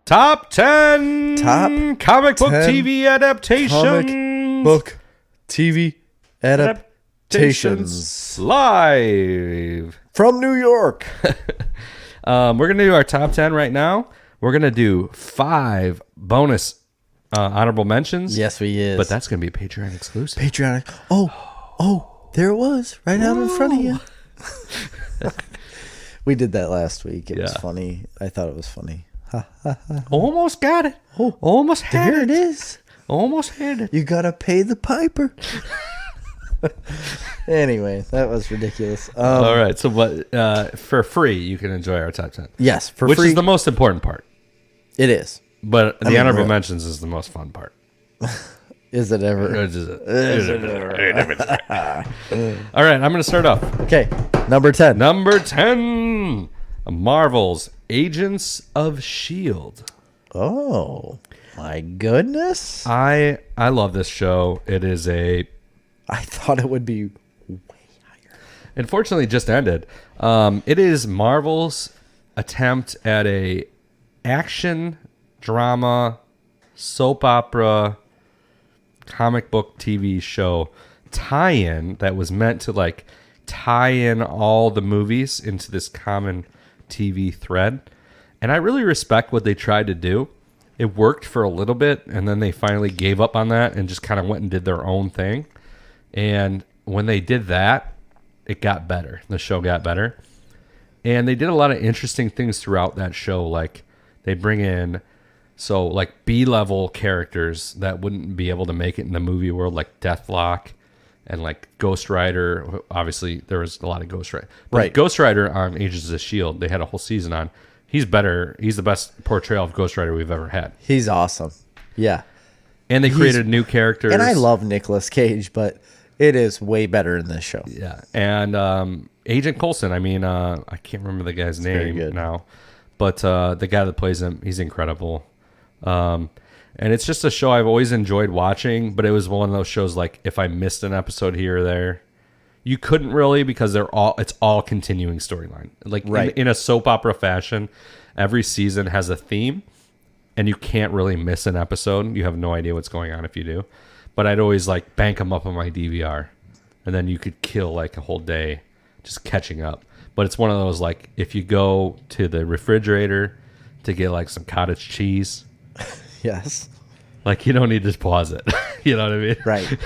Top 10 comic book 10 TV adaptations. Comic book TV adaptations. Live. From New York. We're going to do our top 10 right now. We're going to do 5 bonus honorable mentions. Yes, we is. But that's going to be Patreon exclusive. Patreon. Oh, there it was. Right out in front of you. We did that last week. It was funny. I thought it was funny. Almost got it. Almost had there it. There it is. Almost had it. You got to pay the piper. Anyway, that was ridiculous. All right. So, but for free, you can enjoy our top 10. Yes, for which free. Which is the most important part. It is. But the honorable mentions is the most fun part. Is it ever? Is it ever? All right. I'm going to start off. Okay. Number 10. Number 10. Marvel's Agents of S.H.I.E.L.D. Oh, my goodness. I love this show. It is I thought it would be way higher. Unfortunately, it just ended. It is Marvel's attempt at a action, drama, soap opera, comic book TV show tie-in that was meant to like tie in all the movies into this common TV thread. And I really respect what they tried to do. It worked for a little bit, and then they finally gave up on that and just kind of went and did their own thing. And when they did that, it got better. The show got better. And they did a lot of interesting things throughout that show. Like they bring in like B-level characters that wouldn't be able to make it in the movie world, like Deathlock and like Ghost Rider. Obviously, there was a lot of Ghost Rider. But right. Ghost Rider on Agents of S.H.I.E.L.D., they had a whole season on. He's better. He's the best portrayal of Ghost Rider we've ever had. He's awesome. Yeah. And they created new characters. And I love Nicolas Cage, but it is way better in this show. Yeah. And Agent Coulson, I mean, I can't remember the guy's name now. But the guy that plays him, he's incredible. And it's just a show I've always enjoyed watching, but it was one of those shows like if I missed an episode here or there, you couldn't really because it's all continuing storyline. Like in a soap opera fashion, every season has a theme and you can't really miss an episode. You have no idea what's going on if you do. But I'd always like bank them up on my DVR and then you could kill like a whole day just catching up. But it's one of those like if you go to the refrigerator to get like some cottage cheese. Yes. Like you don't need to pause it. You know what I mean? Right.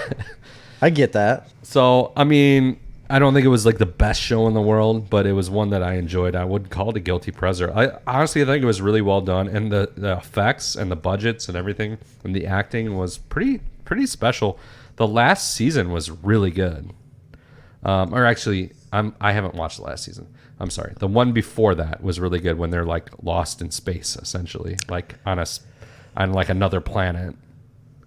I get that. So, I mean, I don't think it was like the best show in the world, but it was one that I enjoyed. I would call it a guilty pleasure. I honestly think it was really well done, and the effects and the budgets and everything and the acting was pretty special. The last season was really good. Or actually, I haven't watched the last season. I'm sorry. The one before that was really good when they're like lost in space, essentially, like on like another planet.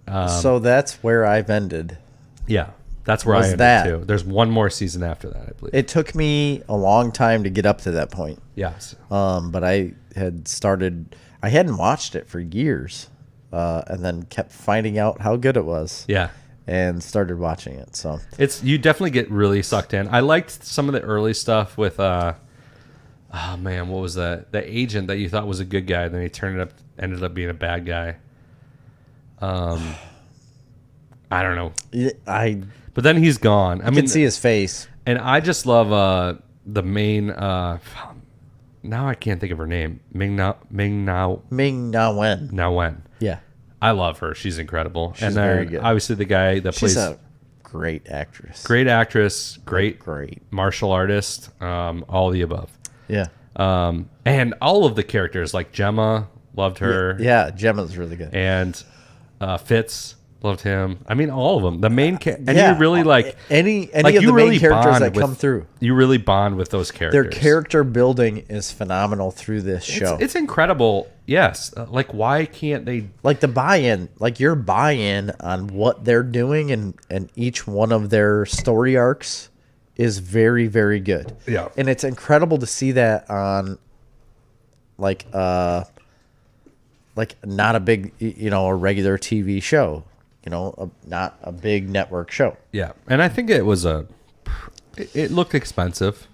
So that's where I've ended. Yeah, that's where I ended too. There's one more season after that, I believe. It took me a long time to get up to that point. Yes. But I hadn't watched it for years, and then kept finding out how good it was. Yeah. And started watching it. So you definitely get really sucked in. I liked some of the early stuff with oh man, what was that? The agent that you thought was a good guy, then he ended up being a bad guy. I don't know. But then he's gone. I can see his face. And I just love the main. Now I can't think of her name. Ming Na Wen. Yeah, I love her. She's incredible. She's very good. Obviously, the guy that plays. She's a great actress. Great actress. Great martial artist. All the above. Yeah. And all of the characters like Gemma, loved her. Yeah, Gemma's really good. And Fitz. Loved him. I mean, all of them. The main and you really like any like of the main characters that come through. You really bond with those characters. Their character building is phenomenal through this show. It's incredible. Yes. Like, why can't they like the buy-in? Like your buy-in on what they're doing and each one of their story arcs is very, very good. Yeah. And it's incredible to see that on like not a big a regular TV show. Not a big network show. Yeah, and I think it was it looked expensive.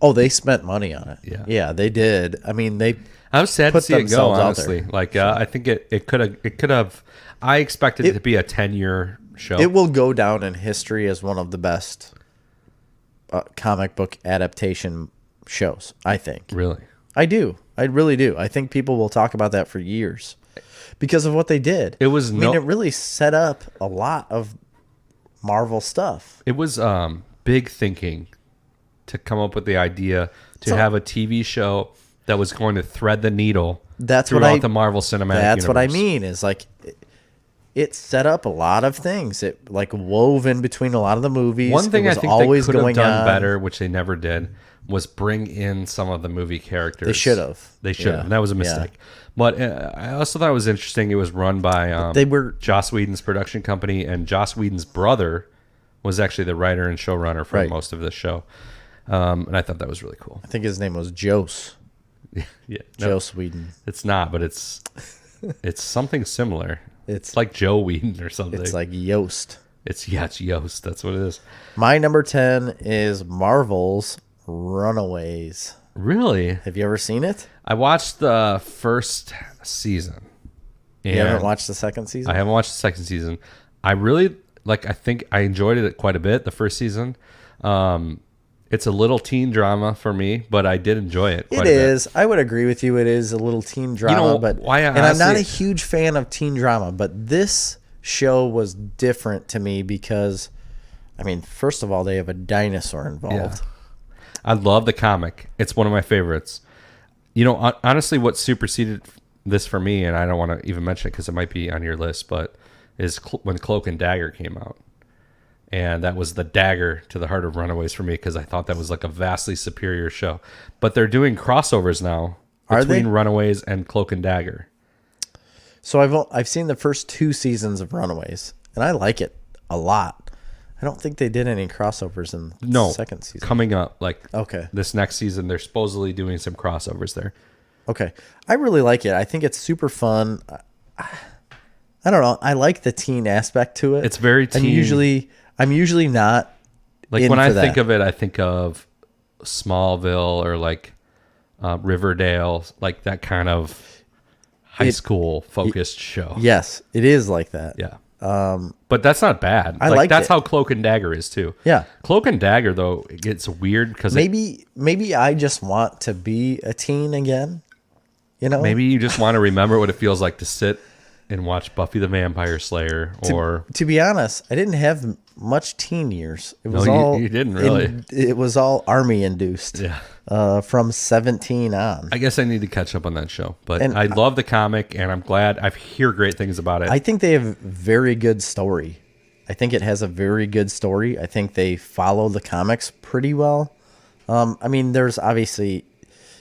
Oh, they spent money on it. Yeah. Yeah, they did. I mean, they I was sad to put see it go, themselves out honestly. there. Like, I think it could have. I expected it to be a 10-year show. it will go down in history as one of the best comic book adaptation shows, I think. Really? I do. I really do. I think people will talk about that for years because of what they did. It was I mean, it really set up a lot of Marvel stuff. It was big thinking to come up with the idea to have a TV show that was going to thread the needle throughout the Marvel Cinematic That's Universe. what I mean. Is like it set up a lot of things. It like wove in between a lot of the movies. One thing it I was think always they could have going done on. better, which they never did, was bring in some of the movie characters. They should have. They should have. Yeah. And that was a mistake. But I also thought it was interesting. It was run by Joss Whedon's production company, and Joss Whedon's brother was actually the writer and showrunner for most of this show. And I thought that was really cool. I think his name was Joss. Yeah, Joss Whedon. It's not, but it's something similar. It's It's like Joe Whedon or something. It's like Yost. It's Yost. That's what it is. My number 10 is Marvel's Runaways. Really? Have you ever seen it? I watched the first season. You haven't watched the second season? I haven't watched the second season. I really I think I enjoyed it quite a bit, the first season. It's a little teen drama for me, but I did enjoy it quite a bit. It is. I would agree with you. It is a little teen drama, but I'm not a huge fan of teen drama, but this show was different to me because, I mean, first of all, they have a dinosaur involved. Yeah. I love the comic. It's one of my favorites. Honestly, what superseded this for me, and I don't want to even mention it because it might be on your list, but is when Cloak and Dagger came out. And that was the dagger to the heart of Runaways for me because I thought that was like a vastly superior show. But they're doing crossovers now between Runaways and Cloak and Dagger. So I've seen the first 2 seasons of Runaways, and I like it a lot. I don't think they did any crossovers in the second season. Coming up, okay, this next season, they're supposedly doing some crossovers there. Okay, I really like it. I think it's super fun. I don't know. I like the teen aspect to it. It's very teen. I'm usually not like when I think of it, I think of Smallville or like Riverdale, like that kind of high school focused show. Yes, it is like that. Yeah. But that's not bad. That's how Cloak and Dagger is too. Yeah. Cloak and Dagger though, it gets weird because maybe I just want to be a teen again. Maybe you just want to remember what it feels like to sit and watch Buffy the Vampire Slayer to be honest, I didn't have much teen years. It was you didn't really. It was all army induced. Yeah. From 17 on. I guess I need to catch up on that show, but I love the comic and I'm glad I hear great things about it. I think they have very good story. I think it has a very good story. I think they follow the comics pretty well. I mean, there's obviously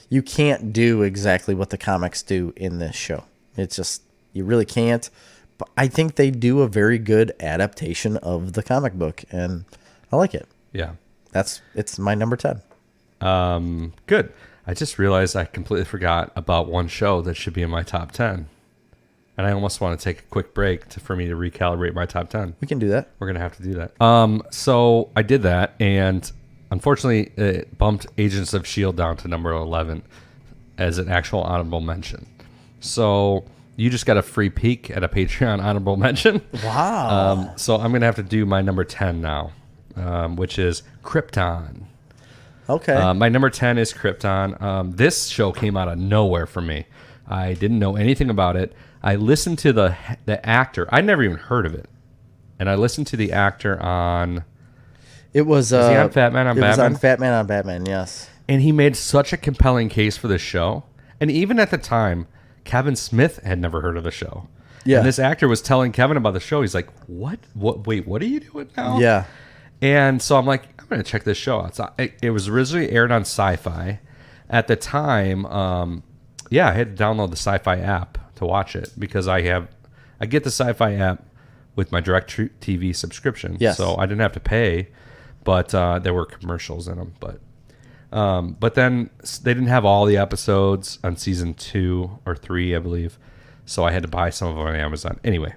you can't do exactly what the comics do in this show. It's just you really can't. But I think they do a very good adaptation of the comic book, and I like it. Yeah. It's my number 10. Good. I just realized I completely forgot about one show that should be in my top 10. And I almost want to take a quick break for me to recalibrate my top 10. We can do that. We're going to have to do that. So I did that, and unfortunately, it bumped Agents of S.H.I.E.L.D. down to number 11 as an actual honorable mention. So you just got a free peek at a Patreon honorable mention. Wow. So I'm going to have to do my number 10 now, which is Krypton. Okay. My number 10 is Krypton. This show came out of nowhere for me. I didn't know anything about it. I listened to the actor. I never even heard of it. And I listened to the actor on... It was he on Fat Man on Batman? It was on Fat Man on Batman, yes. And he made such a compelling case for this show. And even at the time, Kevin Smith had never heard of the show. Yeah. And this actor was telling Kevin about the show. He's like, what? Wait, what are you doing now? Yeah. And so I'm like, I'm going to check this show out. So it was originally aired on Sci-Fi. At the time, I had to download the Sci-Fi app to watch it because I get the Sci-Fi app with my DirecTV subscription. Yes. So I didn't have to pay, but there were commercials in them. But then they didn't have all the episodes on season 2 or 3, I believe. So I had to buy some of them on Amazon. Anyway,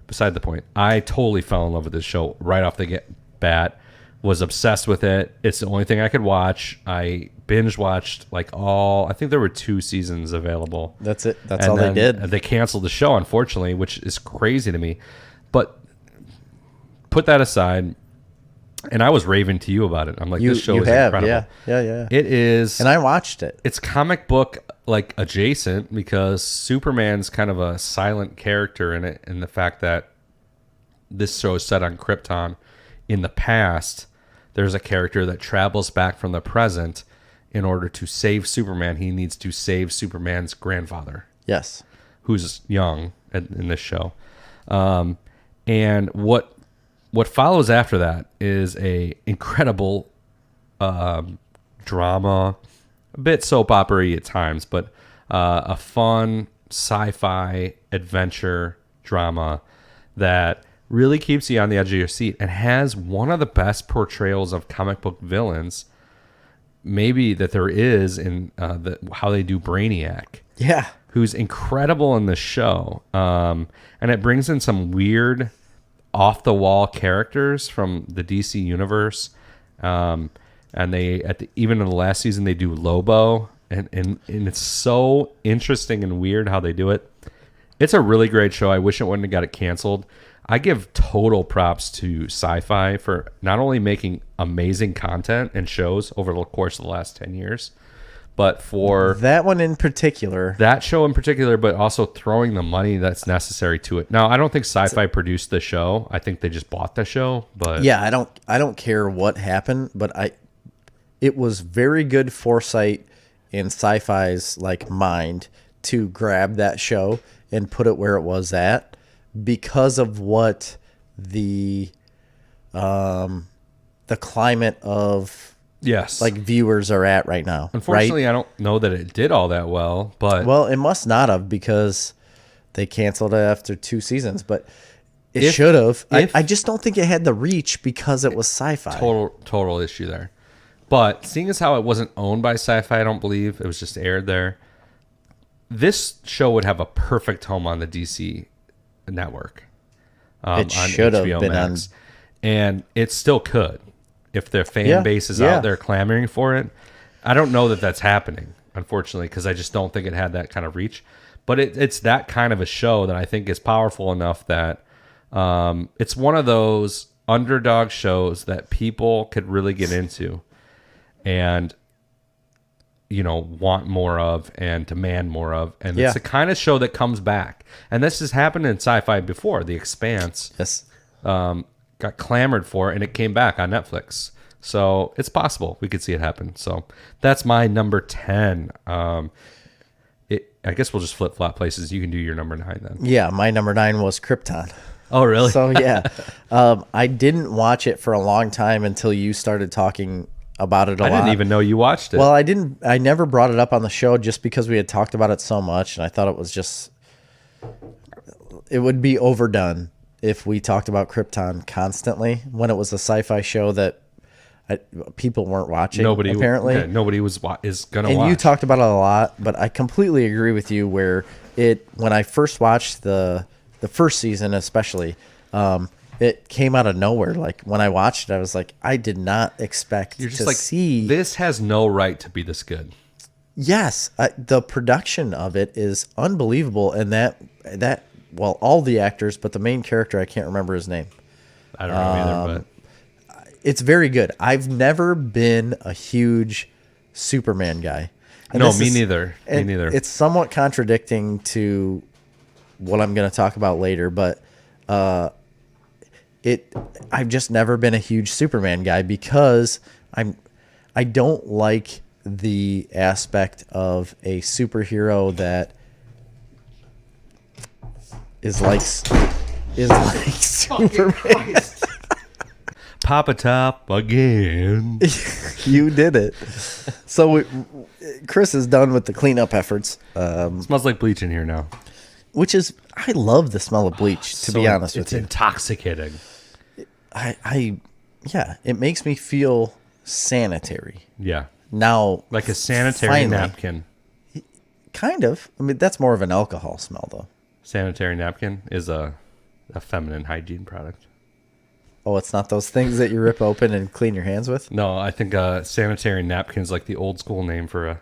beside the point, I totally fell in love with this show right off the bat. was obsessed with it. It's the only thing I could watch. I binge watched I think there were 2 seasons available. That's it. That's And all they then did. They canceled the show, unfortunately, which is crazy to me. But put that aside, and I was raving to you about it. I'm like, this show is incredible. Yeah. It is. And I watched it. It's comic book adjacent because Superman's kind of a silent character in it, and the fact that this show is set on Krypton. In the past, there's a character that travels back from the present in order to save Superman. He needs to save Superman's grandfather. Yes. Who's young in this show. And what follows after that is a incredible drama, a bit soap opera-y at times, but a fun sci-fi adventure drama that really keeps you on the edge of your seat and has one of the best portrayals of comic book villains maybe that there is in how they do Brainiac. Yeah. Who's incredible in this show. And it brings in some weird off-the-wall characters from the DC universe. And they even in the last season they do Lobo. And it's so interesting and weird how they do it. It's a really great show. I wish it wouldn't have got it canceled. I give total props to Sci-Fi for not only making amazing content and shows over the course of the last 10 years, but for that one in particular, that show in particular, but also throwing the money that's necessary to it. Now, I don't think Sci-Fi produced the show. I think they just bought the show. But yeah, I don't care what happened, but it was very good foresight in Sci-Fi's mind to grab that show and put it where it was at. Because of what the climate of viewers are at right now. Unfortunately, right? I don't know that it did all that well, but it must not have because they canceled it after 2 seasons. But it should have. I just don't think it had the reach because it was Sci-Fi. Total issue there. But seeing as how it wasn't owned by Sci-Fi, I don't believe it was just aired there. This show would have a perfect home on the DC network. It should have been Max. And it still could if their fan base is out there clamoring for it. I don't know that that's happening, unfortunately, because I just don't think it had that kind of reach. But it's that kind of a show that I think is powerful enough that it's one of those underdog shows that people could really get into and want more of and demand more of. And it's the kind of show that comes back. And this has happened in Sci-Fi before. The Expanse got clamored for, and it came back on Netflix. So it's possible we could see it happen. So that's my number 10. I guess we'll just flip-flop places. You can do your number 9 then. Yeah, my number 9 was Krypton. Oh, really? So, yeah. I didn't watch it for a long time until you started talking about it a lot. I didn't even know you watched it. Well, I never brought it up on the show just because we had talked about it so much, and I thought it would be overdone if we talked about Krypton constantly when it was a sci-fi show that people weren't watching. Nobody is going to watch. And you talked about it a lot, but I completely agree with you where when I first watched the first season especially, it came out of nowhere. When I watched it, I was like, I did not expect to see. This has no right to be this good. Yes, the production of it is unbelievable, and all the actors, but the main character, I can't remember his name. I don't know either, but it's very good. I've never been a huge Superman guy. And me neither. Me neither. It's somewhat contradicting to what I'm going to talk about later, but I've just never been a huge Superman guy because I don't like the aspect of a superhero that is like Superman. Papa Top again. You did it. So Chris is done with the cleanup efforts. Smells like bleach in here now. Which is, I love the smell of bleach, to be honest with you. It's intoxicating. It makes me feel sanitary. Yeah. Now, like a sanitary napkin. Kind of. I mean, that's more of an alcohol smell, though. Sanitary napkin is a feminine hygiene product. Oh, it's not those things that you rip open and clean your hands with? No, I think sanitary napkin's like the old school name for a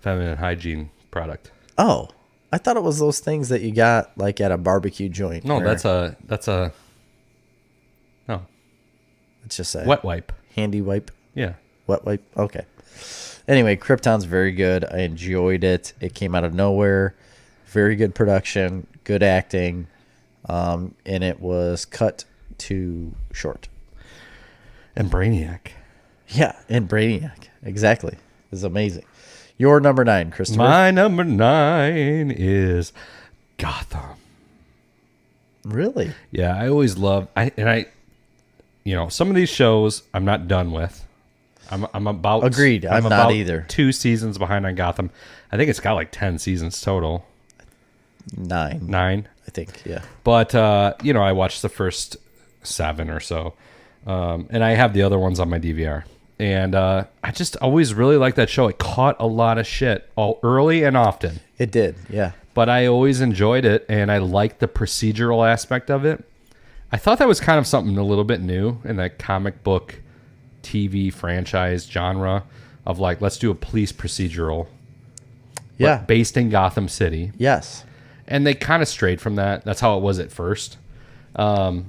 feminine hygiene product. Oh, I thought it was those things that you got like at a barbecue joint. No, where- that's a no Let's just say wet wipe. handy wipe. Yeah. Wet wipe. Okay. Anyway, Krypton's very good. I enjoyed it. It came out of nowhere. Very good production, good acting, and it was cut too short. And Brainiac. Yeah, and Brainiac. Exactly. It's amazing. Your number 9, Christopher. My number 9 is Gotham. Really? Yeah, I always love some of these shows I'm not done with. I'm about Agreed. I'm not about either. 2 seasons behind on Gotham. I think it's got like 10 seasons total. 9. 9. I think, yeah. But I watched the first 7 or so. And I have the other ones on my DVR. And I just always really liked that show. It caught a lot of shit all early and often. It did, yeah. But I always enjoyed it, and I liked the procedural aspect of it. I thought that was kind of something a little bit new in that comic book TV franchise genre of like, let's do a police procedural. Yeah. Based in Gotham City. Yes. And they kind of strayed from that. That's how it was at first. And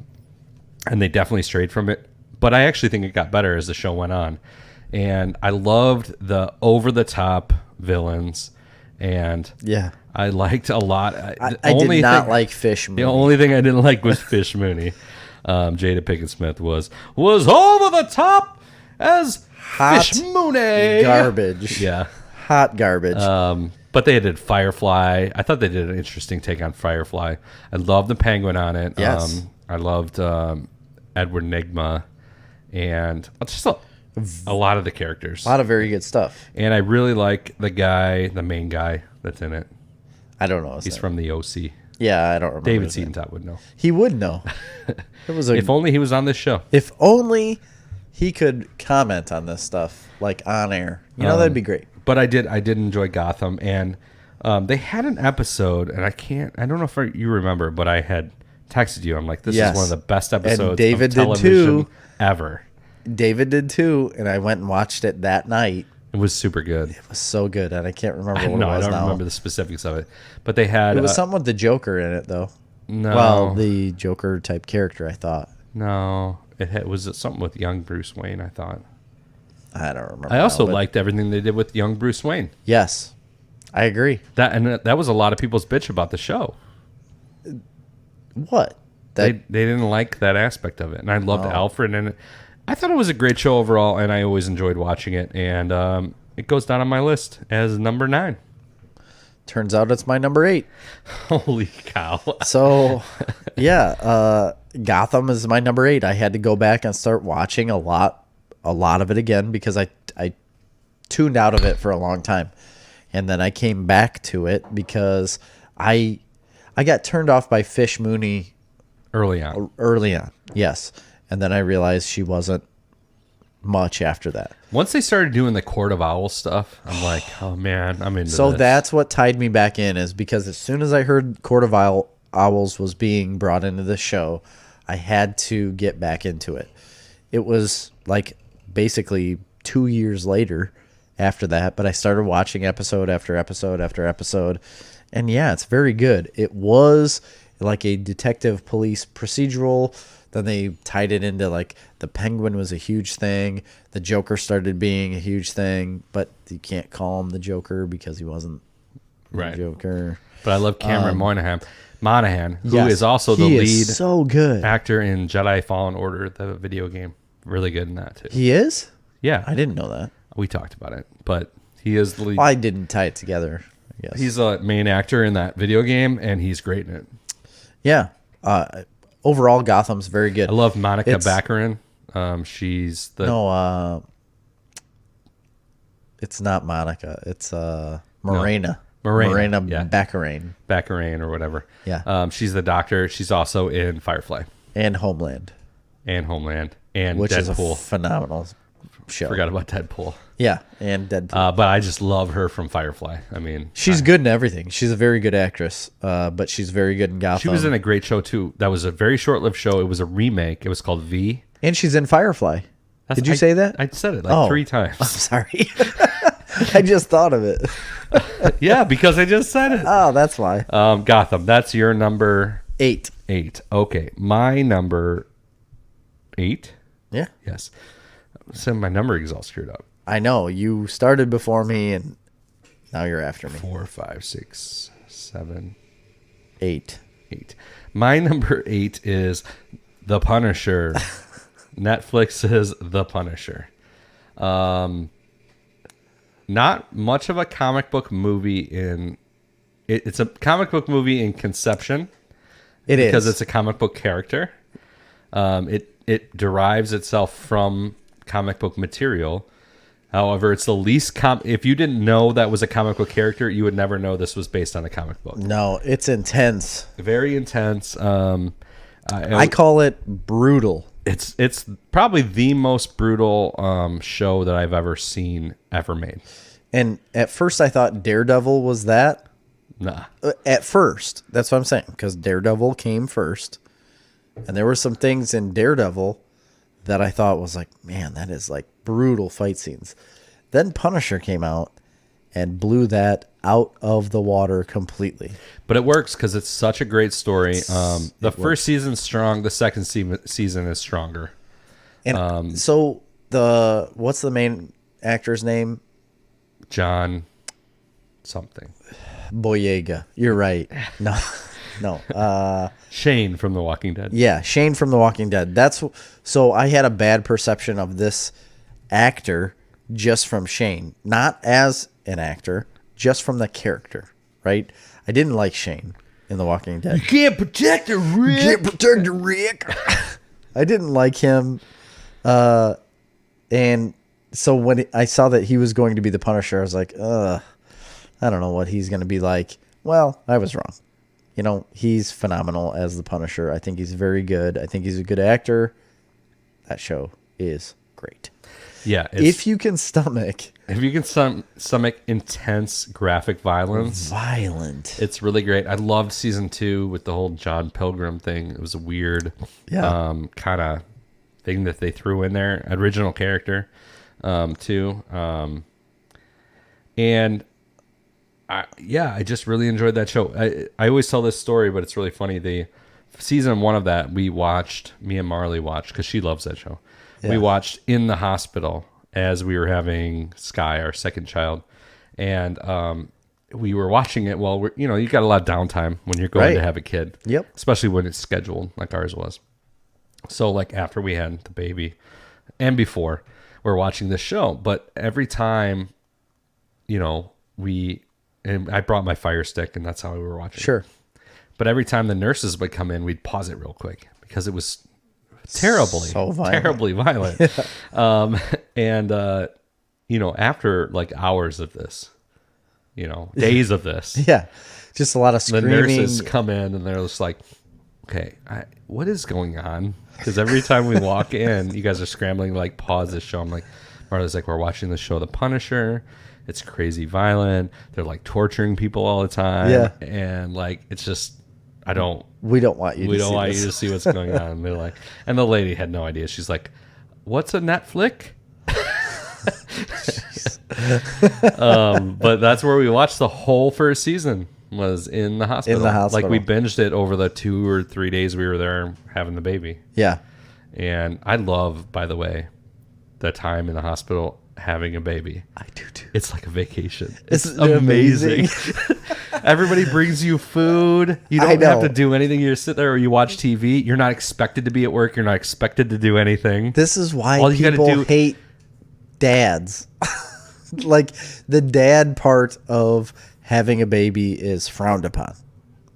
they definitely strayed from it. But I actually think it got better as the show went on. And I loved the over-the-top villains. And Yeah. I liked a lot. I did not like Fish Mooney. The only thing I didn't like was Fish Mooney. Jada Pinkett Smith was over the top as Hot Fish Mooney. garbage. Yeah. Hot garbage. But they did Firefly. I thought they did an interesting take on Firefly. I loved the Penguin on it. Yes. I loved Edward Nygma and just a lot of the characters. A lot of very good stuff. And I really like the main guy that's in it. I don't know. He's from the OC. Yeah, I don't remember. David his name. Seaton would know. He would know. It was If only he was on this show. If only he could comment on this stuff like on air. That'd be great. But I did enjoy Gotham, and they had an episode, and I don't know if you remember, but I had texted you. I'm like, this Yes. is one of the best episodes David of did television too. ever. David did too, and I went and watched it that night. It was super good. It was so good, and I can't remember what No, it I was don't now. remember the specifics of it, but they had It was something with the Joker in it, though. no, Well, the Joker type character, I thought. no, was something with young Bruce Wayne. I thought. I don't remember. I also now, but liked everything they did with young Bruce Wayne. Yes, I agree. That was a lot of people's bitch about the show. What? They didn't like that aspect of it, and I loved Alfred, and I thought it was a great show overall, and I always enjoyed watching it, and it goes down on my list as number 9. Turns out it's my number 8. Holy cow! So, yeah, Gotham is my number 8. I had to go back and start watching a lot of it again because I tuned out of it for a long time, and then I came back to it because I got turned off by Fish Mooney Early on, yes, and then I realized she wasn't much after that. once they started doing the Court of Owls stuff, I'm like, oh man, I'm into So this. that's what tied me back in, is because as soon as I heard Court of Owls was being brought into the show, I had to get back into it. It was like basically 2 years later after that, but I started watching episode after episode after episode, and yeah, it's very good. It was like a detective police procedural. Then they tied it into like the Penguin was a huge thing. The Joker started being a huge thing, but you can't call him the Joker because he wasn't right. the Joker. But I love Cameron Monaghan, who Yes, is also the he lead is so good. actor in Jedi Fallen Order, the video game. Really good in that too. He is? Yeah, I didn't know that. we talked about it, but he is the lead. Well, I didn't tie it together, I guess. He's a main actor in that video game, and he's great in it. Yeah. Overall, Gotham's very good. I love Monica It's- Baccarin. She's the No, it's not Monica. It's Morena. Morena, yeah. Baccarin. Baccarin or whatever. Yeah. She's the doctor. She's also in Firefly And Homeland, and Homeland and which is a Deadpool. phenomenal show. Forgot about Deadpool. Yeah, and Deadpool. But I just love her from Firefly. I mean, She's good in everything. She's a very good actress, but she's very good in Gotham. she was in a great show too. That was a very short-lived show. It was a remake. It was called V. And she's in Firefly. Did you I say that? I said it like 3 I'm times. sorry. I just thought of it. Yeah, because I just said it. Oh, that's why. Gotham. That's your number 8. 8. Okay, my number 8. Yeah. Yes. So my numbering is all screwed up. I know. You started before me, and now you're after me. 4, 5, 6, 7, 8. 8. My number 8 is The Punisher. Netflix's The Punisher. Not much of a comic book movie it's a comic book movie in conception. It is. Because it's a comic book character. It derives itself from comic book material. However, it's the least if you didn't know that was a comic book character, you would never know this was based on a comic book. No, it's intense. Very intense. I call it brutal. It's probably the most brutal show that I've ever seen ever made. And at first I thought Daredevil was that. Nah. At first. That's what I'm saying. Because Daredevil came first. And there were some things in Daredevil that I thought was like, man, that is like brutal fight scenes. Then Punisher came out and blew that out of the water completely. But it works because it's such a great story. The first season's strong. The second season is stronger. And so what's the main actor's name? John something. Boyega. You're right. No. Shane from The Walking Dead. Yeah, Shane from The Walking Dead. So I had a bad perception of this actor just from Shane, not as an actor, just from the character, right? I didn't like Shane in The Walking Dead. You can't protect the Rick. You can't protect the Rick. I didn't like him. And so when I saw that he was going to be the Punisher, I was like, I don't know what he's going to be like. Well, I was wrong. You know, he's phenomenal as the Punisher. I think he's very good. I think he's a good actor. That show is great. Yeah. If you can stomach intense graphic violence. It's really great. I loved season 2 with the whole John Pilgrim thing. It was a weird kind of thing that they threw in there. Original character too. And I just really enjoyed that show. I always tell this story, but it's really funny. The season 1 of that me and Marley watched because she loves that show. Yeah. We watched in the hospital as we were having Sky, our second child, and we were watching it while you got a lot of downtime when you're going to have a kid. Yep. Especially when it's scheduled like ours was. So like after we had the baby and before, we're watching this show, but every time, and I brought my Fire Stick, and that's how we were watching. Sure. But every time the nurses would come in, we'd pause it real quick because it was terribly violent. Yeah. After like hours of this, days of this. Yeah. Just a lot of screaming. The nurses come in and they're just like, okay, what is going on? Because every time we walk in, you guys are scrambling to like pause this show. I'm like, Marla's like, we're watching the show The Punisher. It's crazy violent. They're like torturing people all the time. Yeah. And like, it's just, we don't want you to see what's going on. And they're like, and the lady had no idea. She's like, what's a Netflix? But that's where we watched the whole first season, was in the hospital. Like we binged it over the 2 or 3 days we were there having the baby. Yeah. And I love, by the way, the time in the hospital having a baby. I do too. It's like a vacation. It's amazing. Everybody brings you food. You don't have to do anything. You just sit there or you watch TV. You're not expected to be at work. You're not expected to do anything. This is why people hate dads. Like the dad part of having a baby is frowned upon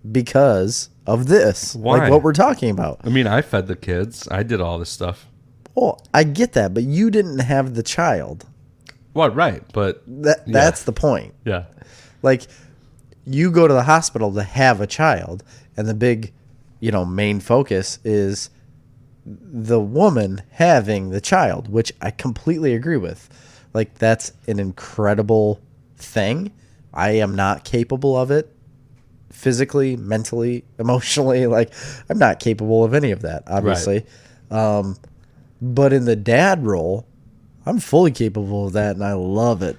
because of this. Why? Like what we're talking about. I mean, I fed the kids. I did all this stuff. Well, I get that, but you didn't have the child. Well, right, but that's the point. Yeah. Like you go to the hospital to have a child, and the big, main focus is the woman having the child, which I completely agree with. Like that's an incredible thing. I am not capable of it physically, mentally, emotionally. Like I'm not capable of any of that, obviously. Right. But in the dad role, I'm fully capable of that, and I love it.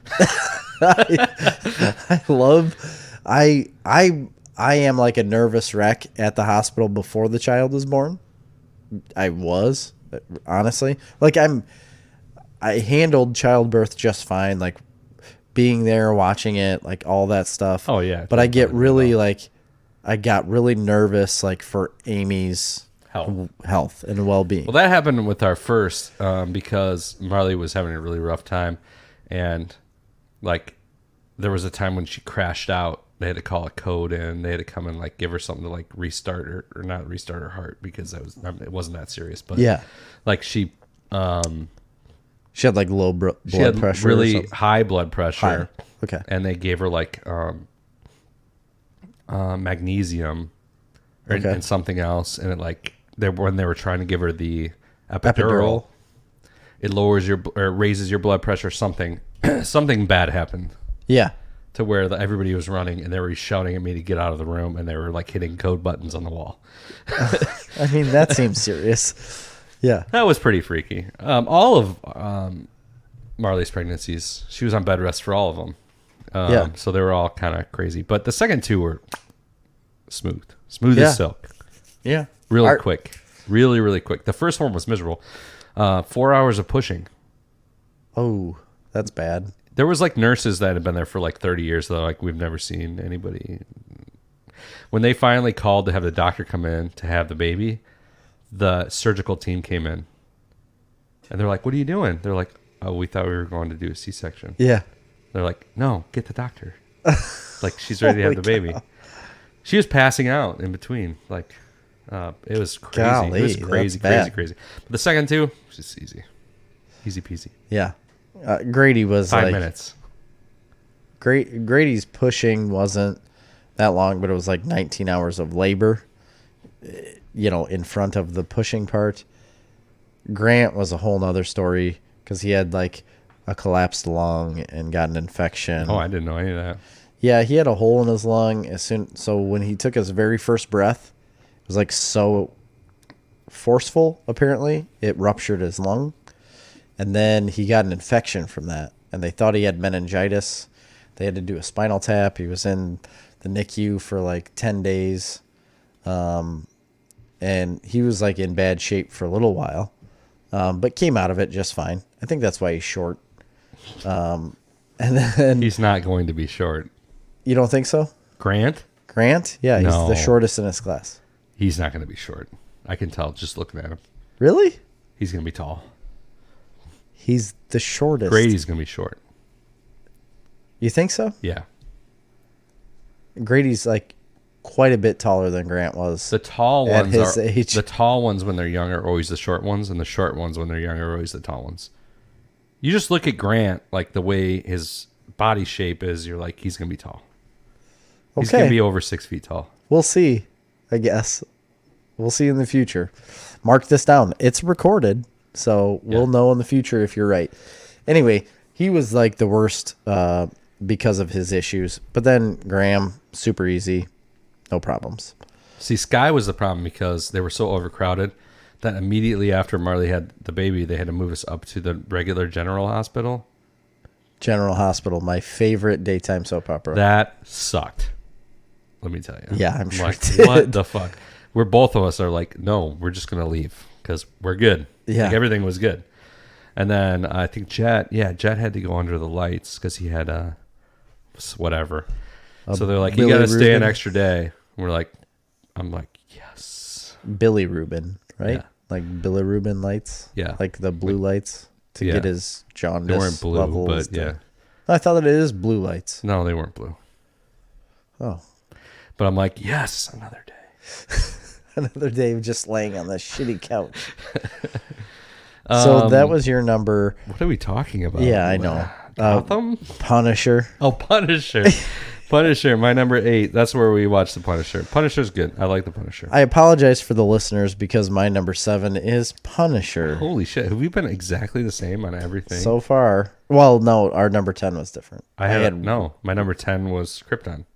I am like a nervous wreck at the hospital before the child was born. I was, honestly. Like I handled childbirth just fine, like being there, watching it, like all that stuff. Oh, yeah. But I get really like, I got really nervous, like for Amy's health and well-being. Well, that happened with our first because Marley was having a really rough time, and like there was a time when she crashed out. They had to call a code in. They had to come and like give her something to like restart her, or not restart her heart, because it wasn't that serious. But yeah, like she had like low blood pressure, really high blood pressure. High. Okay, and they gave her like magnesium and something else, and it like when they were trying to give her the epidural. It lowers or raises your blood pressure. Something bad happened. Yeah. To where everybody was running and they were shouting at me to get out of the room, and they were like hitting code buttons on the wall. I mean, that seems serious. Yeah. That was pretty freaky. All of Marley's pregnancies, she was on bed rest for all of them. Yeah. So they were all kind of crazy. But the second two were smooth as silk. Yeah. Really quick. Really, really quick. The first one was miserable. 4 hours of pushing. Oh, that's bad. There was like nurses that had been there for like 30 years, though. Like we've never seen anybody. When they finally called to have the doctor come in to have the baby, the surgical team came in. And they're like, "What are you doing?" They're like, "Oh, we thought we were going to do a C-section." Yeah. They're like, "No, get the doctor." Like she's ready to have the baby. She was passing out in between. Like it was crazy. Golly, it was crazy. But the second two, just easy peasy. Yeah. Grady was 5 minutes. Grady's pushing wasn't that long, but it was like 19 hours of labor, in front of the pushing part. Grant was a whole nother story because he had like a collapsed lung and got an infection. Oh, I didn't know any of that. Yeah, he had a hole in his lung so when he took his very first breath, it was like so forceful, apparently, it ruptured his lung. And then he got an infection from that, and they thought he had meningitis. They had to do a spinal tap. He was in the NICU for like 10 days. And he was like in bad shape for a little while, but came out of it just fine. I think that's why he's short. And then he's not going to be short. You don't think so? Grant? Yeah, he's No. the shortest in his class. He's not going to be short. I can tell just looking at him. Really? He's going to be tall. He's the shortest. Grady's going to be short. You think so? Yeah. Grady's like quite a bit taller than Grant was. The tall at ones his are age. the tall ones when they're young are always the short ones, and the short ones when they're young are always the tall ones. You just look at Grant, like the way his body shape is, you're like, he's going to be tall. He's going to be over 6 feet tall. We'll see, I guess. We'll see in the future. Mark this down. It's recorded, so we'll know in the future if you're right. Anyway, he was like the worst because of his issues. But then Graham, super easy. No problems. See, Sky was the problem because they were so overcrowded that immediately after Marley had the baby, they had to move us up to the regular general hospital. General Hospital, my favorite daytime soap opera. That sucked. Let me tell you. Yeah, I'm sure like, it did. what the fuck? Both of us are like, no, we're just going to leave because we're good. Yeah. Like, everything was good. And then I think Jet had to go under the lights because he had whatever. So they're like, you got to stay an extra day. I'm like, yes. Billy Rubin, right? Yeah. Like Billy Rubin lights? Yeah. Like the blue lights to get his jaundice They weren't blue, levels. but yeah. I thought that it is blue lights. No, they weren't blue. Oh. But I'm like, yes, another day. Another day of just laying on the shitty couch. So that was your number. What are we talking about? Yeah, I know. Gotham? Punisher. Oh, Punisher. Punisher, my number 8. That's where we watch the Punisher. Punisher's good. I like the Punisher. I apologize for the listeners because my number 7 is Punisher. Holy shit. Have we been exactly the same on everything? So far. Well, no, our number 10 was different. No, my number 10 was Krypton.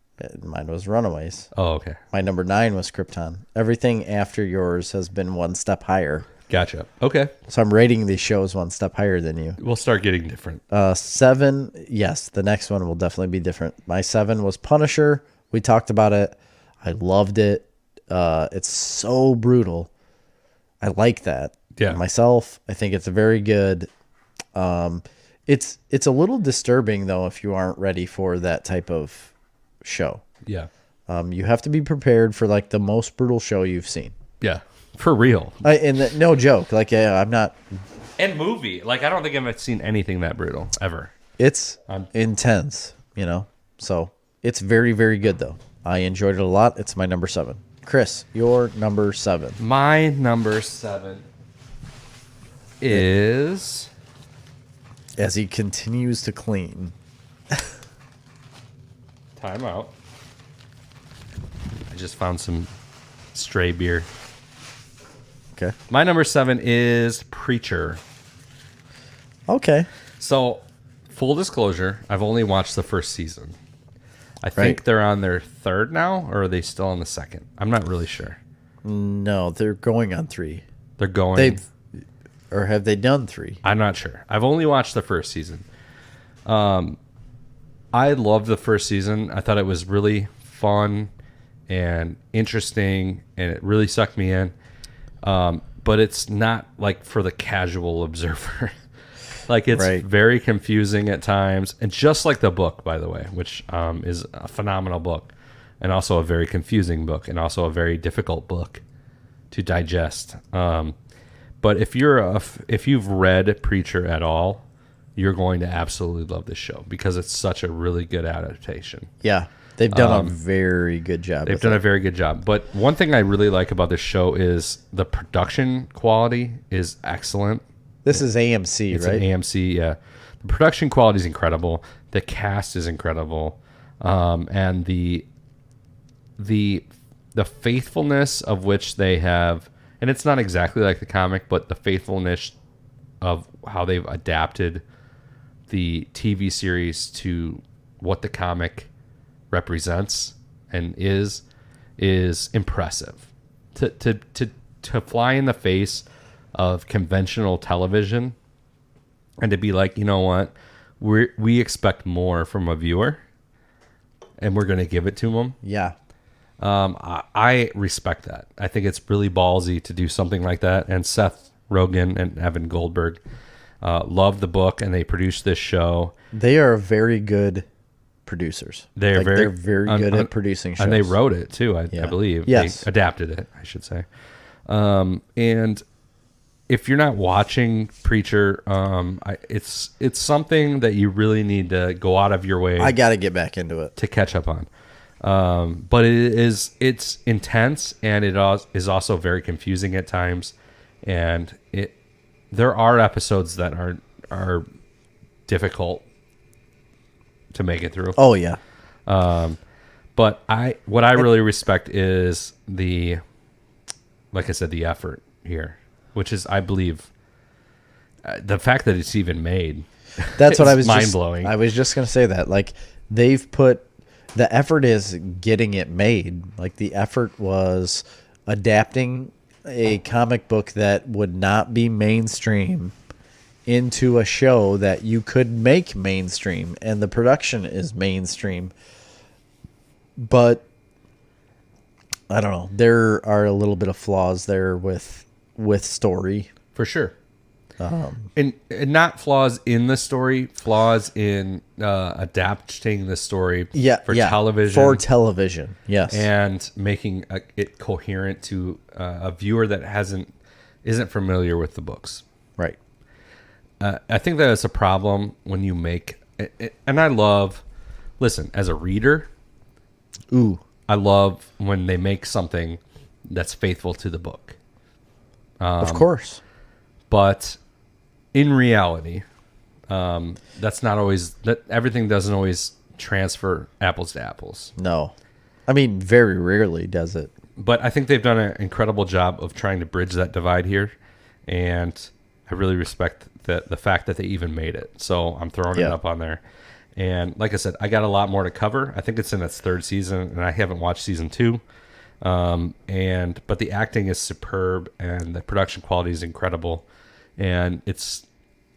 Mine was Runaways. Oh, okay. My number 9 was Krypton. Everything after yours has been one step higher. Gotcha. Okay. So I'm rating these shows one step higher than you. We'll start getting different. 7, yes, the next one will definitely be different. My 7 was Punisher. We talked about it. I loved it. It's so brutal. I like that. Yeah. Myself, I think it's very good. It's a little disturbing though if you aren't ready for that type of show. Yeah. You have to be prepared for like the most brutal show you've seen. Yeah. For real. No joke. Like, I'm not. And movie. Like, I don't think I've seen anything that brutal ever. It's intense, So it's very, very good though. I enjoyed it a lot. It's my number 7. Chris, your number 7. My number 7 is... As he continues to clean. Time out. I just found some stray beer. Okay. My number 7 is Preacher. Okay. So, full disclosure, I've only watched the first season. I think they're on their 3rd now, or are they still on the 2nd? I'm not really sure. No, they're going on 3. They're going... Or have they done 3? I'm not sure. I've only watched the first season. I loved the first season. I thought it was really fun and interesting, and it really sucked me in. But it's not like for the casual observer. Like, it's very confusing at times, and just like the book, by the way, which is a phenomenal book, and also a very confusing book, and also a very difficult book to digest. But if you've read Preacher at all, you're going to absolutely love this show because it's such a really good adaptation. Yeah, they've done a very good job. They've done a very good job. But one thing I really like about this show is the production quality is excellent. This is AMC, It's right? an AMC, yeah. The production quality is incredible. The cast is incredible, and the faithfulness of which they have. And it's not exactly like the comic, but the faithfulness of how they've adapted the TV series to what the comic represents and is impressive. To fly in the face of conventional television and to be like, you know what, we expect more from a viewer, and we're going to give it to them. Yeah. I respect that. I think it's really ballsy to do something like that. And Seth Rogen and Evan Goldberg love the book, and they produced this show. They are very good producers. They're very good at producing shows. And they wrote it too, I believe. Yes. They adapted it, I should say. And if you're not watching Preacher, it's something that you really need to go out of your way. I got to get back into it to catch up on. But it's intense, and it is also very confusing at times, and there are episodes that are difficult to make it through. Oh yeah. But what I really respect is like I said, the effort here, which is, I believe, the fact that it's even made. That's what I was mind blowing. I was just gonna say that, like, they've put. The effort is getting it made. Like, the effort was adapting a comic book that would not be mainstream into a show that you could make mainstream, and the production is mainstream. But I don't know. There are a little bit of flaws there with story. For sure. And not flaws in the story, flaws in adapting the story for television. For television, yes. And making it coherent to a viewer that isn't familiar with the books. Right. I think that it's a problem when you make it, and listen, as a reader, I love when they make something that's faithful to the book. Of course. But in reality, that's not always that. Everything doesn't always transfer apples to apples. No, I mean, very rarely does it. But I think they've done an incredible job of trying to bridge that divide here, and I really respect the fact that they even made it. So I'm throwing it up on there. And like I said, I got a lot more to cover. I think it's in its 3rd season, and I haven't watched season 2. But the acting is superb and the production quality is incredible. And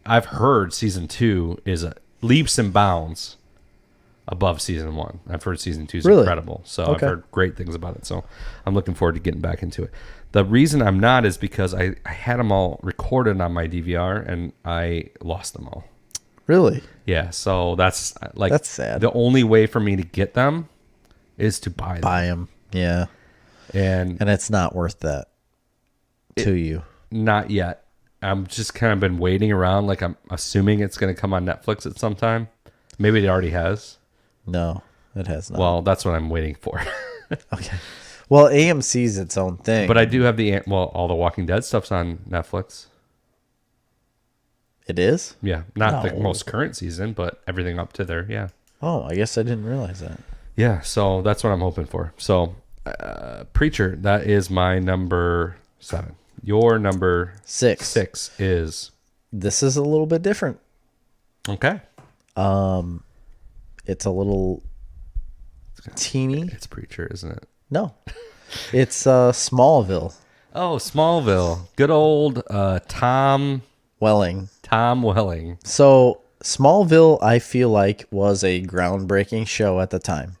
I've heard season 2 is leaps and bounds above season 1. I've heard season 2 is incredible. So I've heard great things about it. So I'm looking forward to getting back into it. The reason I'm not is because I had them all recorded on my DVR and I lost them all. Really? Yeah. So that's sad. The only way for me to get them is to buy them. Buy them. Yeah. And it's not worth that to you. Not yet. I'm just kind of been waiting around. Like I'm assuming it's going to come on Netflix at some time. Maybe it already has. No, it has not. Well, that's what I'm waiting for. Okay. Well, AMC's its own thing. But I do have all the Walking Dead stuff's on Netflix. It is? Yeah. Not the most current season, but everything up to there. Yeah. Oh, I guess I didn't realize that. Yeah. So that's what I'm hoping for. So, Preacher, that is my number 7. Your number 6 is. This is a little bit different. Okay. It's a little teeny. It's Preacher, isn't it? No. It's Smallville. Oh, Smallville. Good old Tom Welling. So Smallville, I feel like, was a groundbreaking show at the time.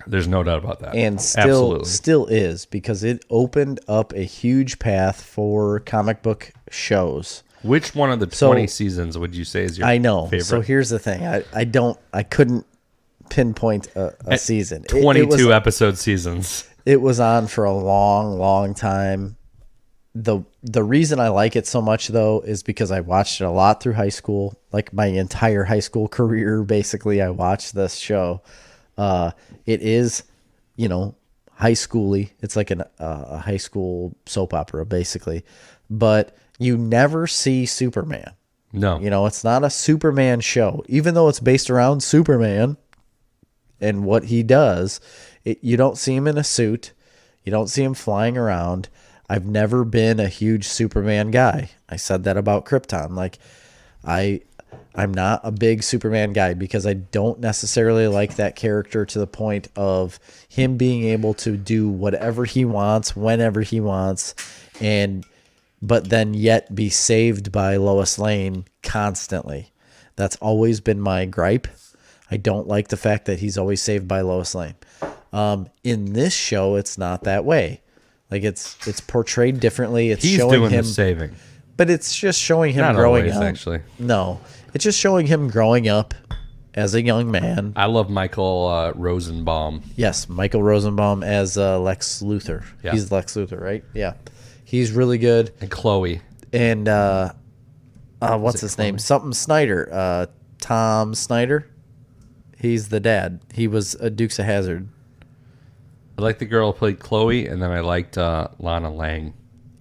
There's no doubt about that. And still is, because it opened up a huge path for comic book shows. Which one of the 20 seasons would you say is your favorite? So here's the thing. I couldn't pinpoint a season. 22 episode seasons. It was on for a long, long time. The reason I like it so much, though, is because I watched it a lot through high school. Like my entire high school career, basically, I watched this show. It is, high schooly. It's like a high school soap opera, basically. But you never see Superman. No. It's not a Superman show. Even though it's based around Superman and what he does, you don't see him in a suit. You don't see him flying around. I've never been a huge Superman guy. I said that about Krypton. Like, I'm not a big Superman guy because I don't necessarily like that character to the point of him being able to do whatever he wants, whenever he wants, but then yet be saved by Lois Lane constantly. That's always been my gripe. I don't like the fact that he's always saved by Lois Lane. In this show, it's not that way. Like it's portrayed differently. He's showing doing him the saving, but it's just showing him not growing always, up. Actually, no, it's just showing him growing up as a young man. I love Michael Rosenbaum. Yes, Michael Rosenbaum as Lex Luthor. Yeah. He's Lex Luthor, right? Yeah, he's really good. And Chloe. And what's his name? Something Snyder. Tom Snyder. He's the dad. He was Dukes of Hazzard. I like the girl who played Chloe, and then I liked Lana Lang.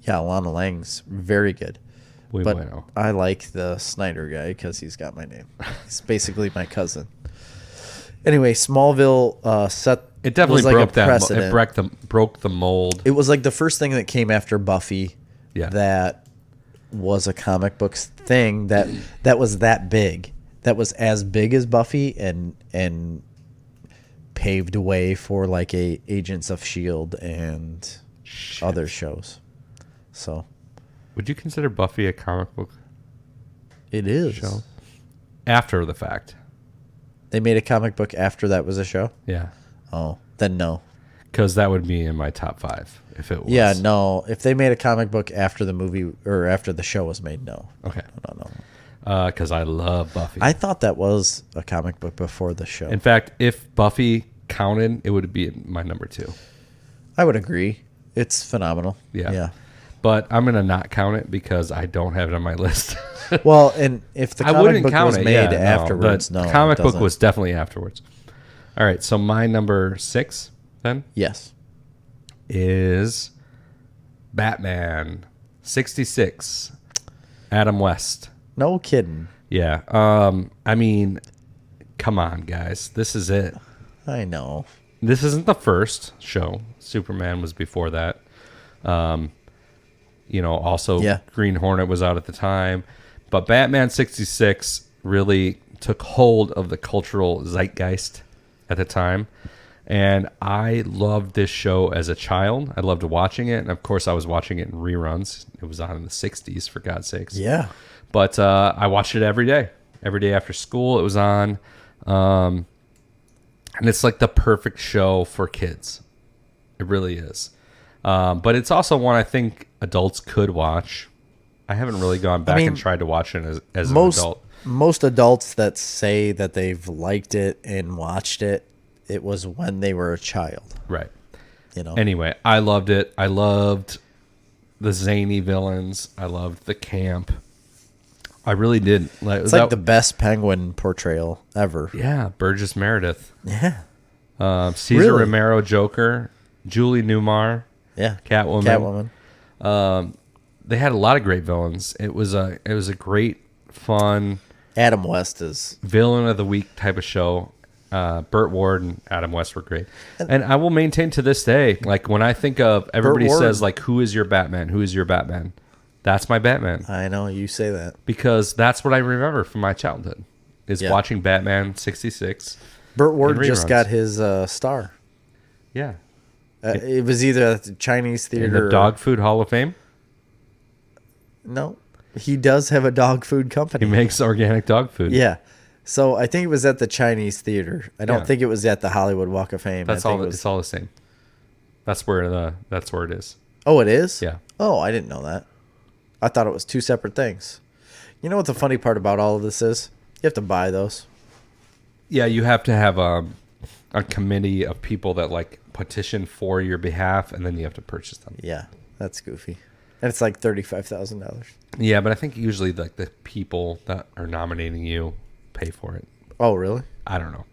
Yeah, Lana Lang's very good. Bueno. I like the Snyder guy because he's got my name. He's basically my cousin. Anyway, Smallville it definitely was broke like that. Broke the mold. It was like the first thing that came after Buffy. Yeah. That was a comic book thing that was that big. That was as big as Buffy and paved a way for like Agents of S.H.I.E.L.D. and other shows. So, would you consider Buffy a comic book? It is. Show? After the fact. They made a comic book after that was a show? Yeah. Oh, then no. Because that would be in my top 5 if it was. Yeah, no. If they made a comic book after the movie or after the show was made, no. Okay. No. Because I love Buffy. I thought that was a comic book before the show. In fact, if Buffy counted, it would be my number 2. I would agree. It's phenomenal. Yeah. But I'm going to not count it because I don't have it on my list. Well, and if the comic book was made afterwards, the comic book was definitely afterwards. All right, so my number 6 then? Yes. Is Batman 66, Adam West. No kidding. Yeah. I mean, come on, guys. This is it. I know. This isn't the first show. Superman was before that. Also Green Hornet was out at the time. But Batman 66 really took hold of the cultural zeitgeist at the time. And I loved this show as a child. I loved watching it. And of course, I was watching it in reruns. It was on in the 60s, for God's sakes. Yeah. But I watched it every day. Every day after school, it was on. And it's like the perfect show for kids. It really is. But it's also one I think adults could watch. I haven't really gone back and tried to watch it as an adult. Most adults that say that they've liked it and watched it, it was when they were a child. Right. You know. Anyway, I loved it. I loved the zany villains. I loved the camp. I really did. It's like the best Penguin portrayal ever. Yeah, Burgess Meredith. Yeah. Cesar Romero, Joker. Julie Newmar. Yeah. Catwoman. They had a lot of great villains. It was a great, fun Adam West is villain of the week type of show. Burt Ward and Adam West were great. And I will maintain to this day, like when I think of, everybody says like, who is your Batman? Who is your Batman? That's my Batman. I know you say that. Because that's what I remember from my childhood is watching Batman 66. Burt Ward just got his star. Yeah. It was either at the Chinese theater in the Dog Food Hall of Fame. No, he does have a dog food company. He makes organic dog food. Yeah. So I think it was at the Chinese theater. I don't think it was at the Hollywood Walk of Fame. That's all. It's all the same. That's where it is. Oh, it is? Yeah. Oh, I didn't know that. I thought it was two separate things. You know what the funny part about all of this is? You have to buy those. Yeah, you have to have a committee of people that like petition for your behalf, and then you have to purchase them. Yeah, that's goofy. And it's like $35,000. Yeah, but I think usually like the people that are nominating you pay for it. Oh, really? I don't know.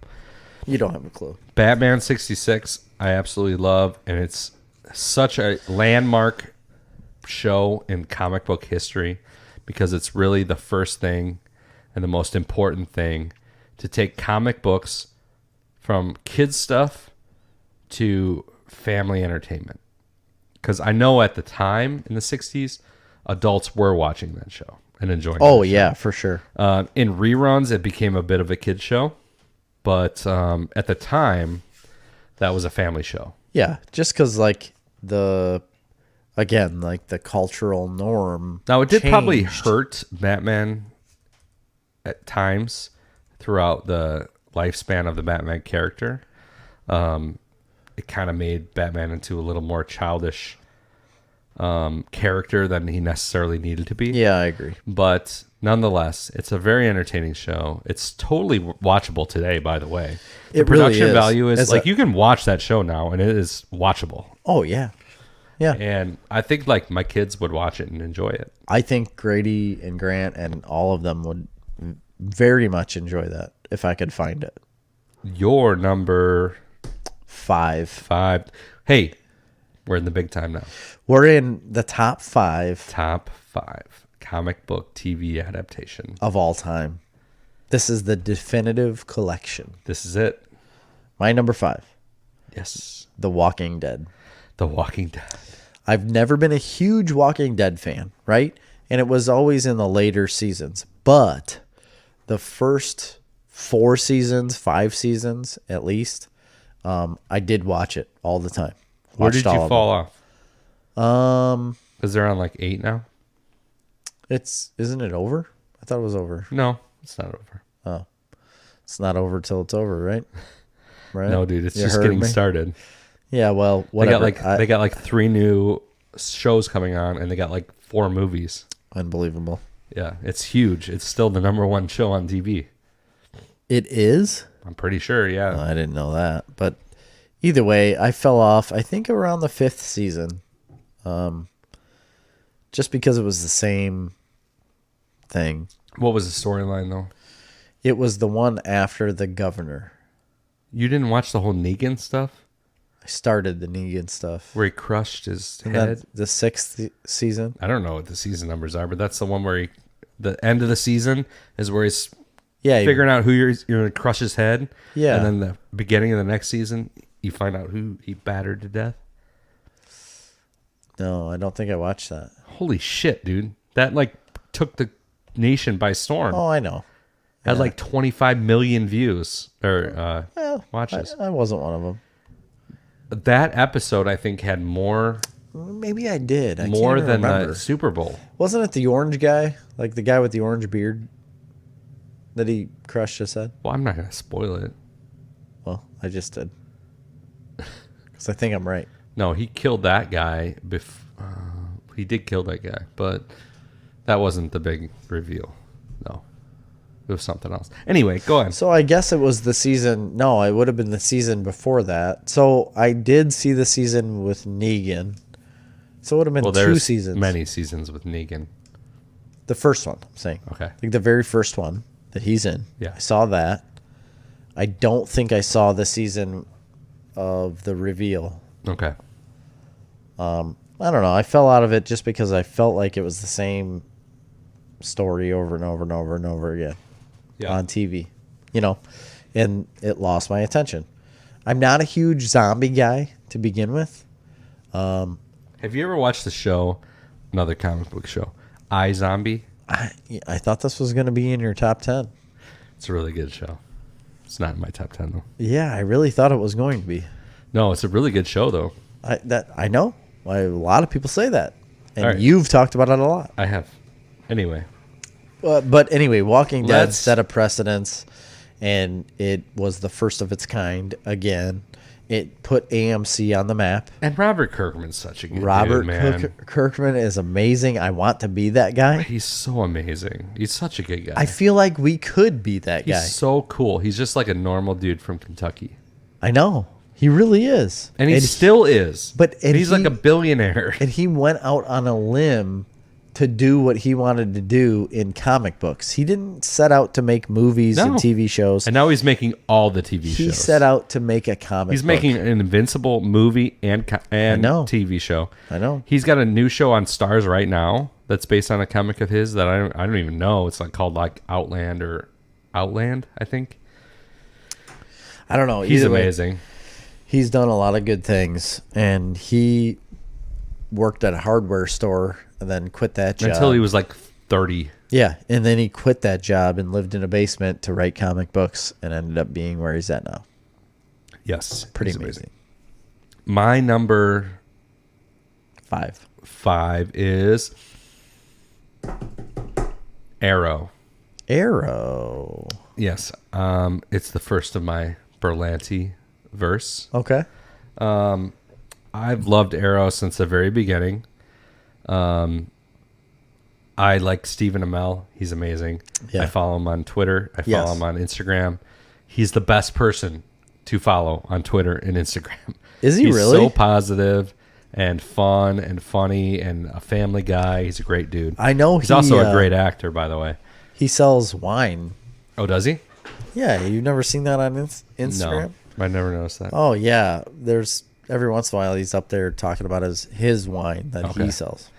You don't have a clue. Batman 66, I absolutely love, and it's such a landmark show in comic book history because it's really the first thing and the most important thing to take comic books from kids stuff to family entertainment. Because I know at the time in the 60s, adults were watching that show and enjoying it. Oh, yeah, for sure. In reruns, it became a bit of a kid's show. But at the time, that was a family show. Yeah, just because, like, the cultural norm. Now, it did changed. probably hurt Batman at times throughout the lifespan of the Batman character. It kind of made Batman into a little more childish character than he necessarily needed to be. Yeah, I agree. But nonetheless, it's a very entertaining show. It's totally watchable today, by the way. The production value is like you can watch that show now, and it is watchable. Oh, yeah. Yeah. And I think like my kids would watch it and enjoy it. I think Grady and Grant and all of them would very much enjoy that if I could find it. Your number 5. Hey, we're in the big time now. We're in the top 5. Top 5 comic book TV adaptation of all time. This is the definitive collection. This is it. My number 5. Yes. The Walking Dead. The Walking Dead. I've never been a huge Walking Dead fan, right? And it was always in the later seasons. But the first 4 seasons, 5 seasons at least, I did watch it all the time. Where did you fall off? Because they're on like 8 now. Isn't it over? I thought it was over. No, it's not over. Oh, it's not over till it's over, right? Right. No, dude, it's just getting started. Yeah, well, whatever. They got like 3 new shows coming on, and they got like 4 movies. Unbelievable. Yeah, it's huge. It's still the number 1 show on TV. It is? I'm pretty sure, yeah. I didn't know that. But either way, I fell off, I think, around the 5th season. Just because it was the same thing. What was the storyline, though? It was the one after the governor. You didn't watch the whole Negan stuff? I started the Negan stuff. Where he crushed his head? The 6th season? I don't know what the season numbers are, but that's the one where the end of the season is where he's figuring out who you're going to crush his head. Yeah. And then the beginning of the next season, you find out who he battered to death. No, I don't think I watched that. Holy shit, dude. That like took the nation by storm. Oh, I know. Had like 25 million views or watches. I wasn't one of them. that episode, I think, had more Maybe I did. I more can't than remember. the Super Bowl. Wasn't it the orange guy? Like the guy with the orange beard that he crushed his head? Well, I'm not going to spoil it. Well, I just did. Because I think I'm right. No, he killed that guy. He did kill that guy, but that wasn't the big reveal. No, it was something else. Anyway, go ahead. So I guess it was the season. No, it would have been the season before that. So I did see the season with Negan. So it would have been two seasons. Many seasons with Negan. The first one, I'm saying. Okay. Like the very first one that he's in. Yeah. I saw that. I don't think I saw the season of the reveal. Okay. I don't know. I fell out of it just because I felt like it was the same story over and over and over and over again on TV, and it lost my attention. I'm not a huge zombie guy to begin with. Have you ever watched the show, another comic book show, iZombie? I thought this was going to be in your top 10. It's a really good show. It's not in my top 10, though. Yeah, I really thought it was going to be. No, it's a really good show, though. I know. A lot of people say that. And right. You've talked about it a lot. I have. Anyway. But anyway, Walking Dead set a precedence, and it was the first of its kind again. It put AMC on the map. And Robert Kirkman's such a good dude, man. Kirkman is amazing. I want to be that guy. He's so amazing. He's such a good guy. I feel like we could be that guy. He's so cool. He's just like a normal dude from Kentucky. I know. He really is. And he still is. But he's like a billionaire. And he went out on a limb to do what he wanted to do in comic books. He didn't set out to make movies and TV shows. And now he's making all the TV shows. He set out to make a comic book. He's making an Invincible movie and TV show. I know. He's got a new show on Stars right now that's based on a comic of his that I don't even know. It's called Outland, I think. I don't know. He's amazing. He's done a lot of good things, and he worked at a hardware store and then quit that job. Until he was 30. Yeah, and then he quit that job and lived in a basement to write comic books and ended up being where he's at now. Yes. Pretty amazing. My number 5 is Arrow. Arrow. Yes. It's the first of my Berlanti verse. Okay. I've loved Arrow since the very beginning. I like Stephen Amell. He's amazing. Yeah. I follow him on Twitter. I follow him on Instagram. He's the best person to follow on Twitter and Instagram. Is he really? He's so positive and fun and funny and a family guy. He's a great dude. I know he's also a great actor, by the way. He sells wine. Oh, does he? Yeah. You've never seen that on Instagram? No, I never noticed that. Oh, yeah. There's every once in a while he's up there talking about his wine that he sells.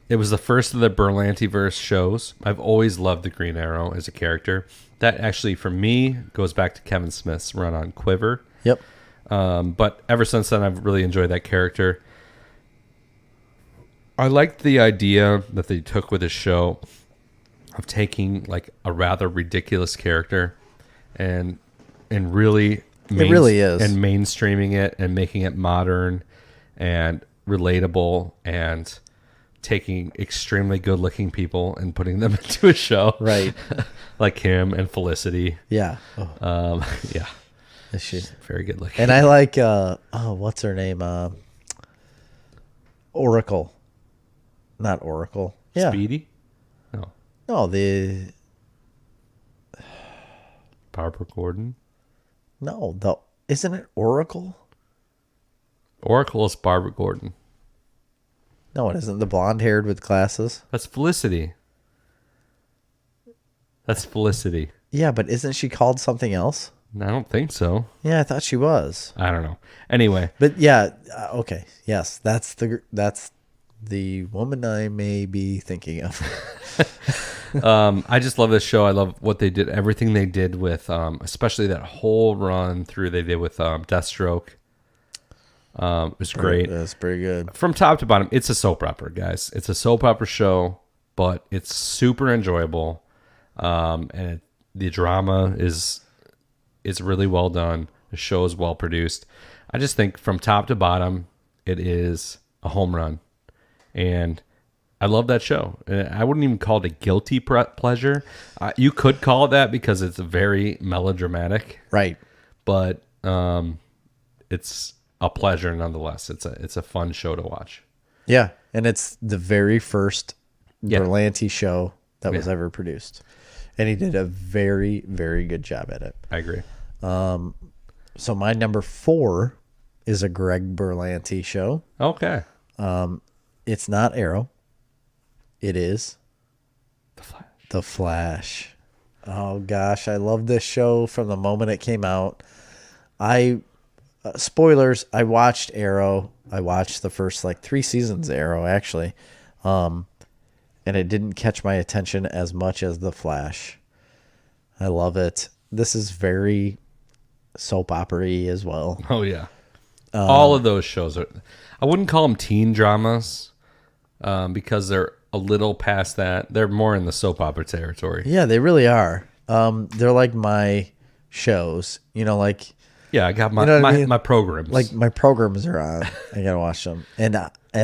It was the first of the Berlantiverse shows. I've always loved the Green Arrow as a character. That actually, for me, goes back to Kevin Smith's run on Quiver. Yep. But ever since then, I've really enjoyed that character. I liked the idea that they took with his show of taking a rather ridiculous character and really it really is, and mainstreaming it and making it modern and relatable and taking extremely good looking people and putting them into a show, right? Like him and Felicity. Yeah. Yeah. She's very good looking. And I like what's her name? Oracle. Not Oracle. Yeah. Speedy? No, the Barbara Gordon. No, isn't it Oracle? Oracle is Barbara Gordon. No, it isn't. The blonde haired with glasses. That's Felicity. Yeah, but isn't she called something else? I don't think so. Yeah, I thought she was. I don't know. Anyway. But yeah, okay. Yes, that's the woman I may be thinking of. I just love this show. I love what they did. Everything they did with, especially that whole run through they did with Deathstroke. It was great. That's pretty good. From top to bottom, it's a soap opera, guys. It's a soap opera show, but it's super enjoyable. And the drama is really well done. The show is well produced. I just think from top to bottom, it is a home run. And I love that show. I wouldn't even call it a guilty pleasure. You could call it that because it's very melodramatic. Right. But it's a pleasure nonetheless. It's a fun show to watch. Yeah. And it's the very first Berlanti show that was ever produced. And he did a very, very good job at it. I agree. So my number 4 is a Greg Berlanti show. Okay. It's not Arrow. It is The Flash. The Flash. Oh gosh, I love this show from the moment it came out. Spoilers, I watched Arrow. I watched the first 3 seasons of Arrow actually. And it didn't catch my attention as much as The Flash. I love it. This is very soap opera-y as well. Oh, yeah. All of those shows are... I wouldn't call them teen dramas because they're a little past that. They're more in the soap opera territory. Yeah, they really are. They're like my shows. Yeah, I got my, you know what I my, mean? my programs. Like my programs are on. I gotta watch them. And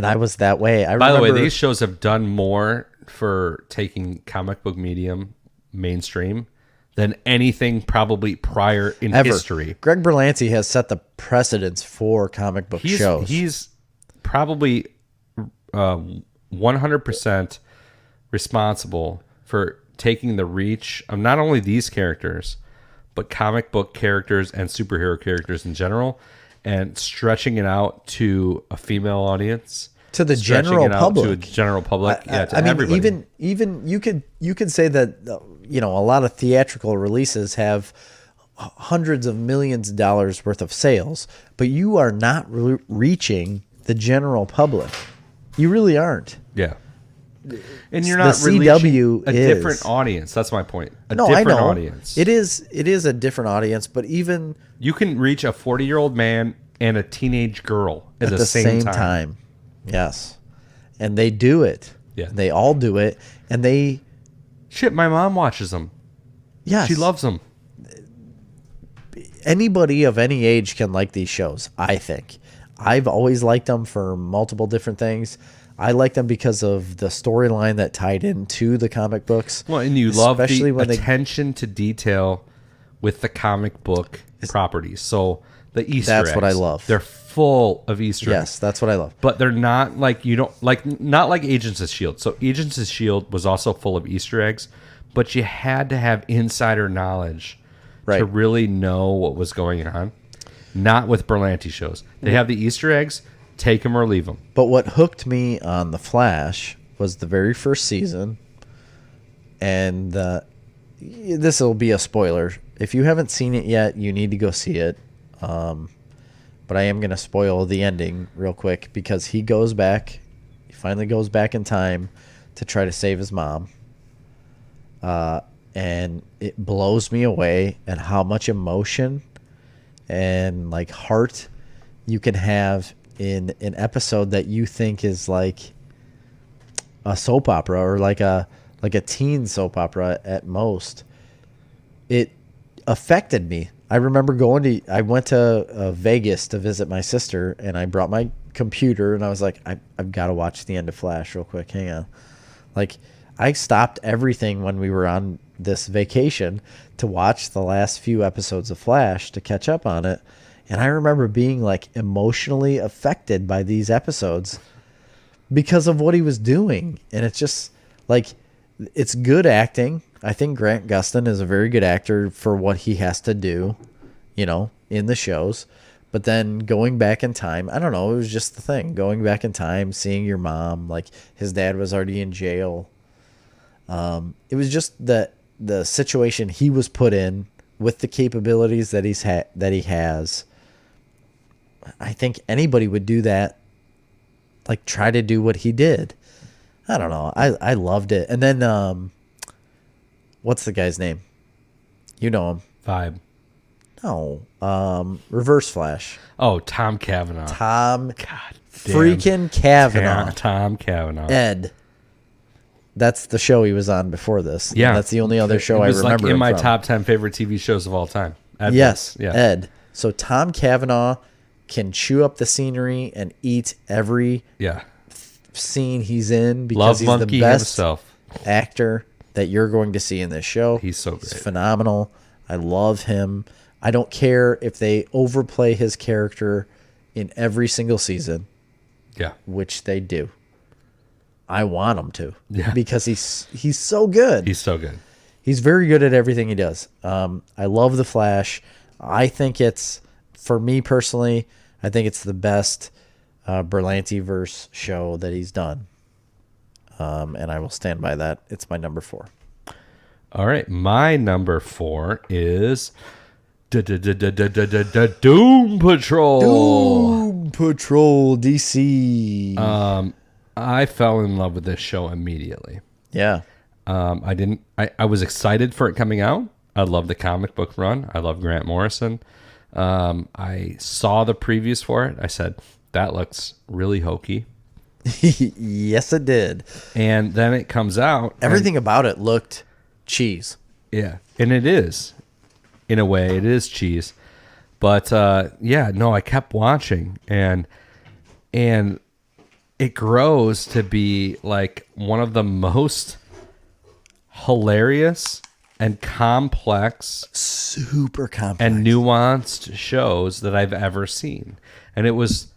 I was that way. By the way, these shows have done more for taking comic book medium mainstream than anything probably prior in history. Greg Berlanti has set the precedence for comic book shows. He's probably 100% responsible for taking the reach of not only these characters, but comic book characters and superhero characters in general, and stretching it out to a female audience. To the general public. To a general public. To I mean, everybody. even you could say that a lot of theatrical releases have hundreds of millions of dollars worth of sales, but you are not reaching the general public. You really aren't. Yeah. And you're not The reaching CW a different audience. That's my point. I different know. audience. It is a different audience, but even you can reach a 40-year-old man and a teenage girl at the same time. Yes. And they do it. Yeah. They all do it. And they... Shit, my mom watches them. Yes. She loves them. Anybody of any age can like these shows, I think. I've always liked them for multiple different things. I like them because of the storyline that tied into the comic books. Well, and you love the attention to detail with the comic book properties. So the Easter eggs. That's what I love. They're full of Easter eggs. Yes, that's what I love. But they're not not like Agents of S.H.I.E.L.D. So Agents of S.H.I.E.L.D. was also full of Easter eggs, but you had to have insider knowledge to really know what was going on. Not with Berlanti shows. They have the Easter eggs, take them or leave them. But what hooked me on The Flash was the very first season, and this will be a spoiler. If you haven't seen it yet, you need to go see it. But I am going to spoil the ending real quick because he finally goes back in time to try to save his mom. And it blows me away at how much emotion and heart you can have in an episode that you think is like a soap opera or like a teen soap opera at most. It affected me. I remember I went to Vegas to visit my sister, and I brought my computer, and I was like, I've got to watch the end of Flash real quick. Hang on. I stopped everything when we were on this vacation to watch the last few episodes of Flash to catch up on it. And I remember being emotionally affected by these episodes because of what he was doing. And it's just it's good acting. I think Grant Gustin is a very good actor for what he has to do, in the shows. But then going back in time, I don't know, it was just the thing. Going back in time, seeing your mom, his dad was already in jail. It was just the situation he was put in with the capabilities that he has. I think anybody would do that, try to do what he did. I don't know. I loved it. And then, what's the guy's name? You know him. Vibe. No. Reverse Flash. Oh, Tom Cavanaugh. God freaking Cavanaugh. Tom Cavanaugh. Ed. That's the show he was on before this. Yeah. That's the only other show I remember in my from. Top 10 favorite TV shows of all time. Ed. So Tom Cavanaugh can chew up the scenery and eat every Yeah. scene he's in because Love he's Monkey the best himself. actor that you're going to see in this show. He's so great. He's phenomenal. I love him. I don't care if they overplay his character in every single season, Yeah. which they do. I want him to, because he's so good. He's so good. He's very good at everything he does. I love The Flash. I think it's, for me personally, I think it's the best Berlanti-verse show that he's done. And I will stand by that. It's my number 4. All right. My number 4 is Doom Patrol. Doom Patrol DC. I fell in love with this show immediately. Yeah. I was excited for it coming out. I love the comic book run. I love Grant Morrison. I saw the previews for it. I said, that looks really hokey. Yes, it did. And then it comes out. Everything about it looked cheese. Yeah. And it is. In a way, it is cheese. But I kept watching, and it grows to be like one of the most hilarious and complex, super complex, and nuanced shows that I've ever seen. And it was,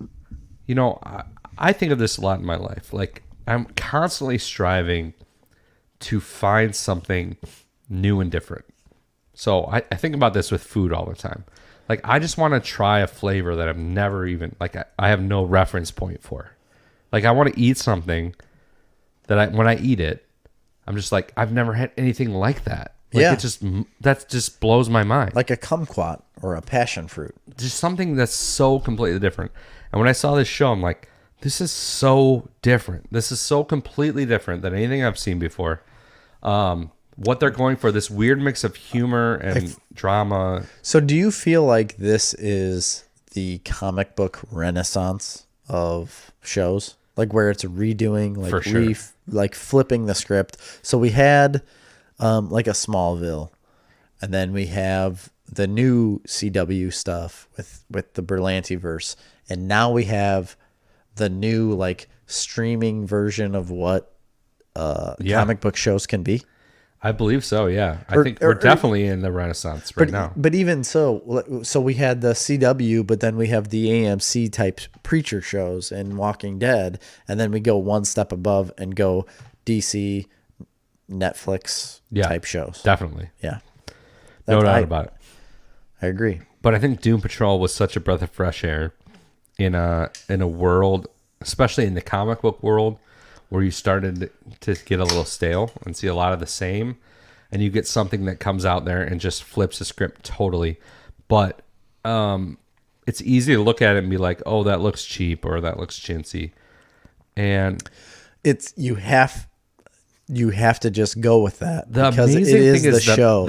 I think of this a lot in my life. Like, I'm constantly striving to find something new and different. So I think about this with food all the time. Like, I just want to try a flavor that I've never even, like, I have no reference point for. Like, I want to eat something that when I eat it, I'm just like, I've never had anything like that. Like, that just blows my mind. Like a kumquat or a passion fruit. Just something that's so completely different. And when I saw this show, I'm like, this is so different. This is so completely different than anything I've seen before. What they're going for, this weird mix of humor and drama. So do you feel like this is the comic book renaissance of shows? Like, where it's redoing, like, For sure. Like flipping the script. So we had like a Smallville, and then we have the new CW stuff with the Berlanti-verse, and now we have the new, like, streaming version of what comic book shows can be. I believe so, yeah. I think we're definitely in the renaissance right now. But even so we had the CW, but then we have the AMC type Preacher shows and Walking Dead, and then we go one step above and go DC, Netflix type shows. Definitely. Yeah. No doubt about it. I agree. But I think Doom Patrol was such a breath of fresh air in a world, especially in the comic book world, where you started to get a little stale and see a lot of the same, and you get something that comes out there and just flips the script totally. But it's easy to look at it and be like, oh, that looks cheap or that looks chintzy. And it's you have to just go with that, the because amazing it is thing the is show.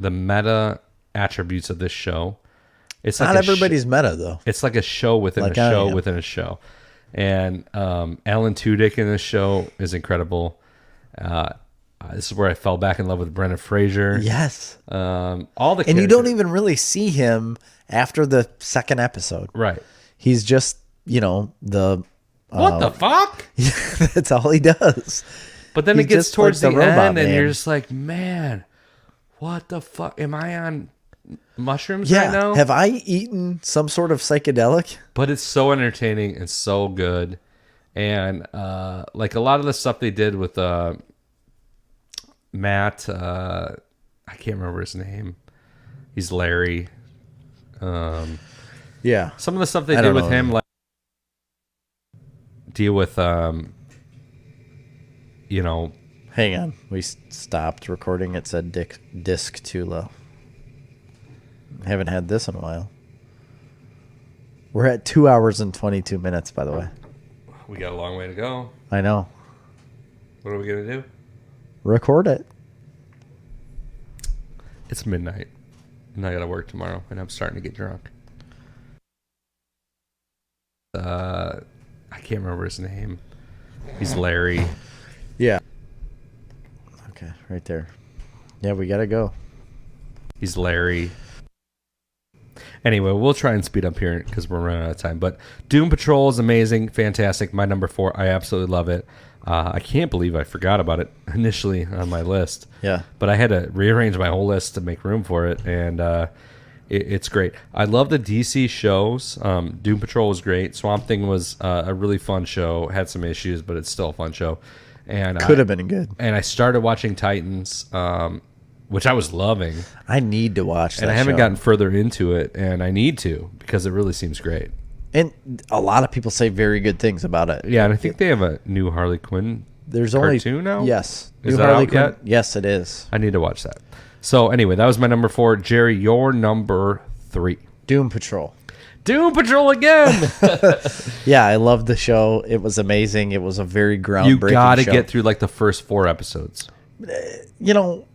The meta attributes of this show. It's Not like everybody's meta, though. It's like a show within Like a show I am. within a show. And Alan Tudyk in this show is incredible. This is where I fell back in love with Brendan Fraser. Yes. All the And you don't characters- even really see him after the second episode. right. He's just, the What the fuck? that's all he does. But then He's it gets just towards like the the robot end, and man. you're just like, man, what the fuck? Am I on mushrooms Yeah. right now? Have I eaten some sort of psychedelic? But it's so entertaining and so good. And like a lot of the stuff they did with Matt, I can't remember his name. He's Larry. Yeah. Some of the stuff they I did don't with know. him, like deal with, Hang on. We stopped recording. It said disc too low. Haven't had this in a while. We're at 2 hours and 22 minutes, by the way. we got a long way to go. I know. What are we going to do? Record it. It's midnight, and I got to work tomorrow, and I'm starting to get drunk. I can't remember his name. He's Larry. Yeah. Okay, right there. Yeah, we gotta go. He's Larry. Anyway, we'll try and speed up here because we're running out of time. But Doom Patrol is amazing, fantastic. My number 4, I absolutely love it. I can't believe I forgot about it initially on my list. Yeah. But I had to rearrange my whole list to make room for it, and it's great. I love the DC shows. Doom Patrol was great. Swamp Thing was a really fun show. Had some issues, but it's still a fun show. And Could have been good. And I started watching Titans, which I was loving. I need to watch that. And I haven't show. gotten further into it, and I need to because it really seems great. And a lot of people say very good things about it. Yeah, and I think they have a new Harley Quinn There's cartoon only now. Yes. Is New that Harley out Quinn. yet? Yes, it is. I need to watch that. So anyway, that was my number 4. Jerry, your number 3. Doom Patrol. Doom Patrol again. Yeah, I loved the show. It was amazing. It was a very groundbreaking You got to show. get through like the first 4 episodes. You know,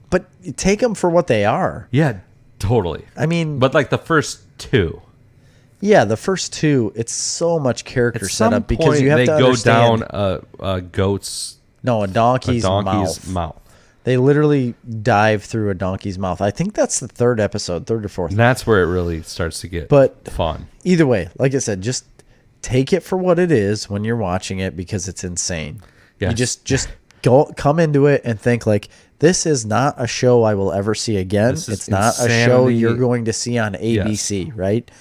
but take them for what they are. Yeah, totally. I mean, But like the first 2. yeah, the first 2, it's so much character At some setup because point, you have they to go understand. down a goat's No, a donkey's mouth. They literally dive through a donkey's mouth. I think that's the 3rd episode, 3rd or 4th. And that's where it really starts to get But fun. Either way, like I said, just take it for what it is when you're watching it because it's insane. Yes. You just come into it and think like, this is not a show I will ever see again. This is It's not a show insanity. you're going to see on ABC, right?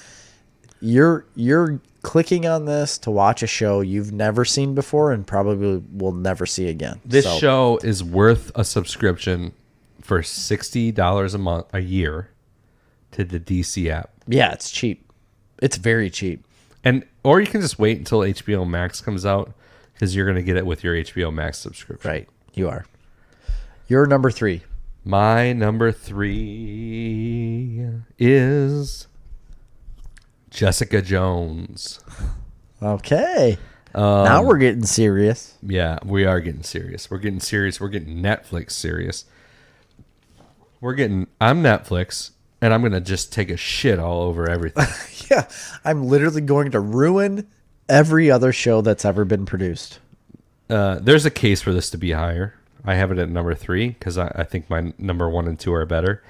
You're clicking on this to watch a show you've never seen before and probably will never see again. This So, show is worth a subscription for $60 a year to the DC app. yeah, it's cheap. It's very cheap. Or you can just wait until HBO Max comes out because you're going to get it with your HBO Max subscription. Right. You are. You're number 3. My number 3 is Jessica Jones. Okay. Now we're getting serious. Yeah, we are getting serious. We're getting serious. We're getting Netflix serious. I'm Netflix, and I'm going to just take a shit all over everything. Yeah. I'm literally going to ruin every other show that's ever been produced. There's a case for this to be higher. I have it at number 3 because I think my number 1 and 2 are better.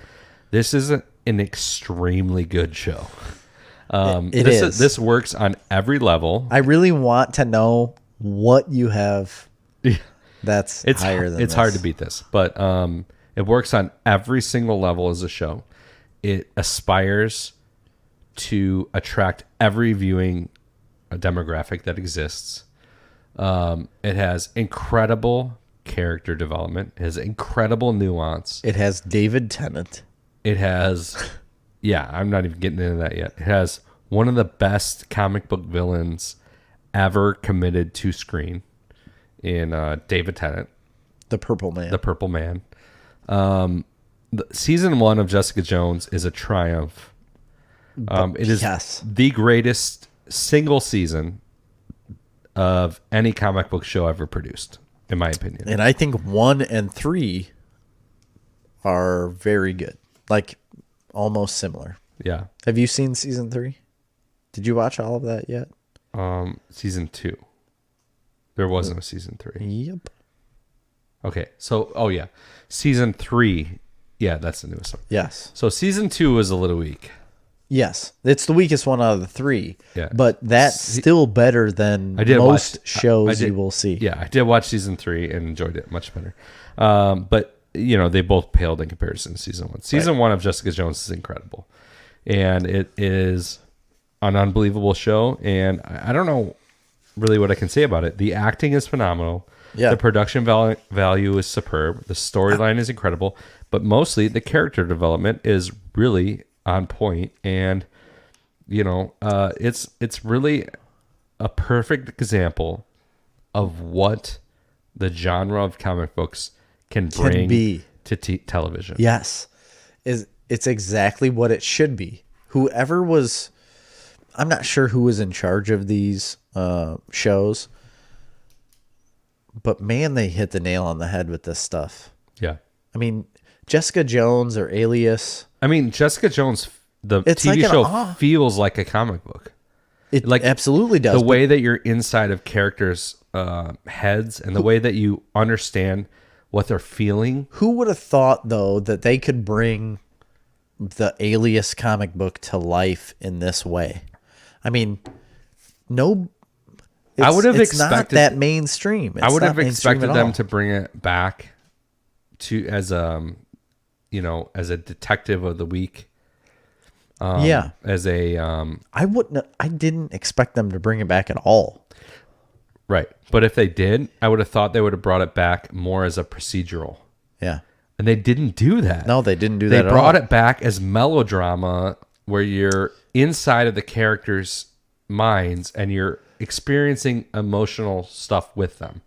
This is an extremely good show. This works on every level. I really want to know what you have that's higher than this. It's hard to beat this, but it works on every single level as a show. It aspires to attract every viewing demographic that exists. It has incredible character development. It has incredible nuance. It has David Tennant. It has, yeah, I'm not even getting into that yet. It has one of the best comic book villains ever committed to screen in David Tennant, The Purple Man. the Purple Man. Season 1 of Jessica Jones is a triumph. It is yes. the greatest single season of any comic book show ever produced, in my opinion. And I think 1 and 3 are very good. Like almost similar. Yeah. Have you seen season 3? Did you watch all of that yet? Season 2. There wasn't a season 3. Yep. Okay. So, oh yeah. Season 3. Yeah, that's the newest one. Yes. So season 2 was a little weak. Yes. It's the weakest one out of the 3. Yeah. But that's still better than most shows you will see. Yeah, I did watch season 3 and enjoyed it much better. But, you know, they both paled in comparison to season 1. Season 1 of Jessica Jones is incredible. And it is an unbelievable show. And I don't know really what I can say about it. The acting is phenomenal. Yeah. The production value is superb. The storyline is incredible. But mostly the character development is really on point. And, you know, it's really a perfect example of what the genre of comic books can bring be. to television. Yes. It's exactly what it should be. Whoever was, I'm not sure who was in charge of these shows, but man, they hit the nail on the head with this stuff. Yeah. I mean, Jessica Jones or Alias. I mean, Jessica Jones, the It's TV like show feels like a comic book. It Like, absolutely does. The way that you're inside of characters' heads and the way that you understand what they're feeling. Who would have thought, though, that they could bring the Alias comic book to life in this way. I mean, no, I would have it's not expected that mainstream. I It's would not have mainstream expected at them all. to bring it back to as as a detective of the week. Yeah. As a I didn't expect them to bring it back at all. right. But if they did, I would have thought they would have brought it back more as a procedural. Yeah. And they didn't do that. No, they didn't do They that at all. brought it back as melodrama where you're inside of the characters' minds and you're experiencing emotional stuff with them.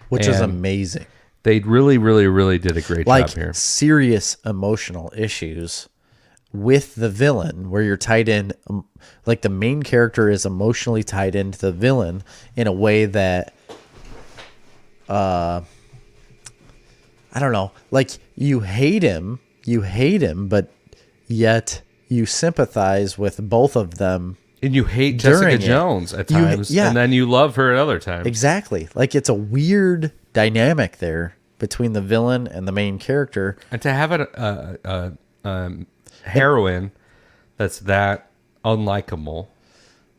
Which is And amazing. they really, really, really did a great Like job here. serious emotional issues with the villain where you're tied in, like the main character is emotionally tied into the villain in a way that I don't know, like you hate him, but yet you sympathize with both of them. And you hate during Jessica it. Jones at times, yeah. and then you love her at other times. Exactly. Like it's a weird dynamic there between the villain and the main character. And to have a heroine that's that unlikable,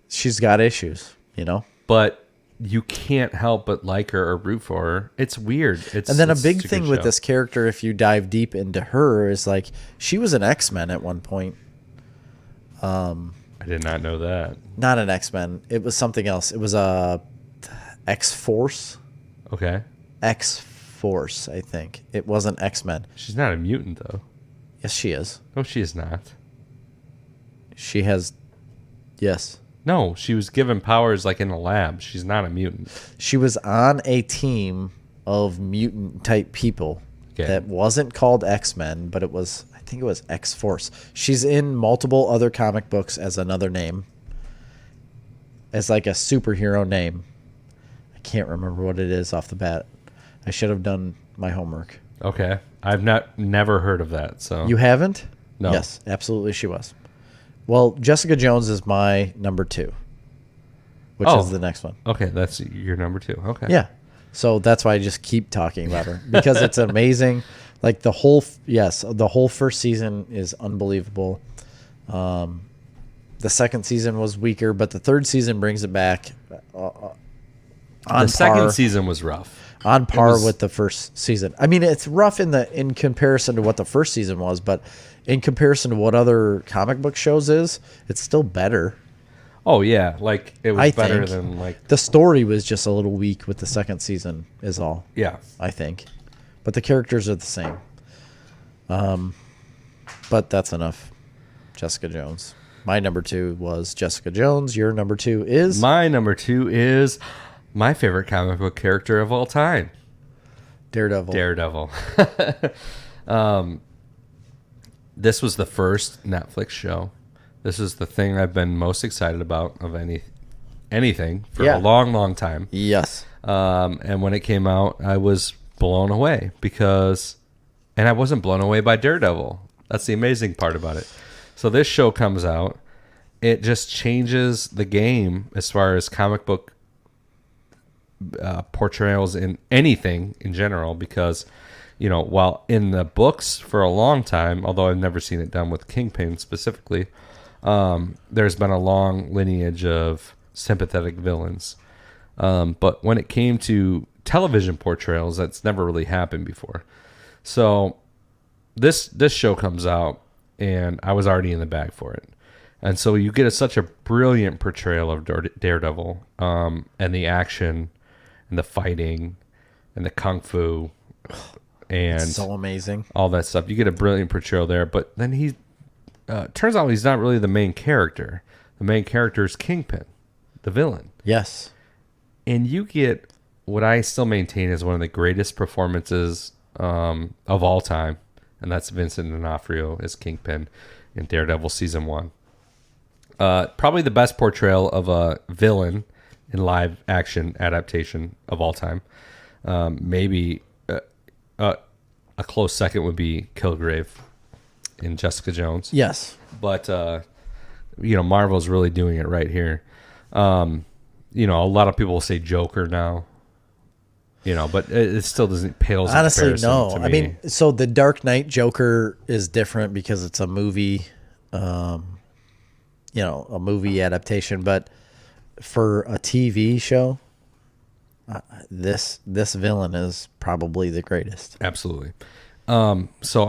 She's got issues, you know? but you can't help but like her or root for her. It's weird. And then a it's big a good thing with show. this character, if you dive deep into her, is like she was an X-Men at one point. I did not know that. Not an X-Men. It was something else. It was a X-Force. Okay. X-Force, I think. It wasn't X-Men. She's not a mutant, though. Yes, she is. No, she is not. She has... Yes. No, she was given powers like in a lab. She's not a mutant. She was on a team of mutant-type people Okay. that wasn't called X-Men, but it was... I think it was X-Force. She's in multiple other comic books as another name. As like a superhero name. I can't remember what it is off the bat. I should have done my homework. Okay. I've never heard of that. So You haven't? No. Yes, absolutely she was. Well, Jessica Jones is my number 2, which Oh. is the next one. Okay, that's your number 2. Okay. Yeah. So that's why I just keep talking about her because it's amazing. Like the whole first season is unbelievable. The second season was weaker, but the third season brings it back on The second par. season was rough. On par was- with the first season. I mean, it's rough in comparison to what the first season was, but in comparison to what other comic book shows is, it's still better. Oh yeah, like it was I better think than like the story was just a little weak with the second season is all, yeah. I think. But the characters are the same. But that's enough. Jessica Jones. My number 2 was Jessica Jones. Your number 2 is My number 2 is my favorite comic book character of all time, Daredevil. Daredevil. This was the first Netflix show. This is the thing I've been most excited about of anything for Yeah. a long, long time. Yes. And when it came out, I was blown away and I wasn't blown away by Daredevil. That's the amazing part about it. So this show comes out, it just changes the game as far as comic book portrayals in anything in general, because while in the books for a long time, although I've never seen it done with Kingpin specifically, there's been a long lineage of sympathetic villains. But when it came to television portrayals, that's never really happened before. So this show comes out, and I was already in the bag for it. And so you get such a brilliant portrayal of Daredevil, and the action, and the fighting, and the kung fu, and So amazing. all that stuff. You get a brilliant portrayal there, but then he turns out he's not really the main character. The main character is Kingpin, the villain. Yes. And you get what I still maintain is one of the greatest performances of all time, and that's Vincent D'Onofrio as Kingpin in Daredevil Season 1. Probably the best portrayal of a villain in live action adaptation of all time. Maybe a close second would be Kilgrave in Jessica Jones. Yes. But Marvel's really doing it right here. A lot of people say Joker now. But it still doesn't pales. Honestly, in no. comparison to I me. mean, so the Dark Knight Joker is different because it's a movie, a movie adaptation. But for a TV show, this villain is probably the greatest. Absolutely. So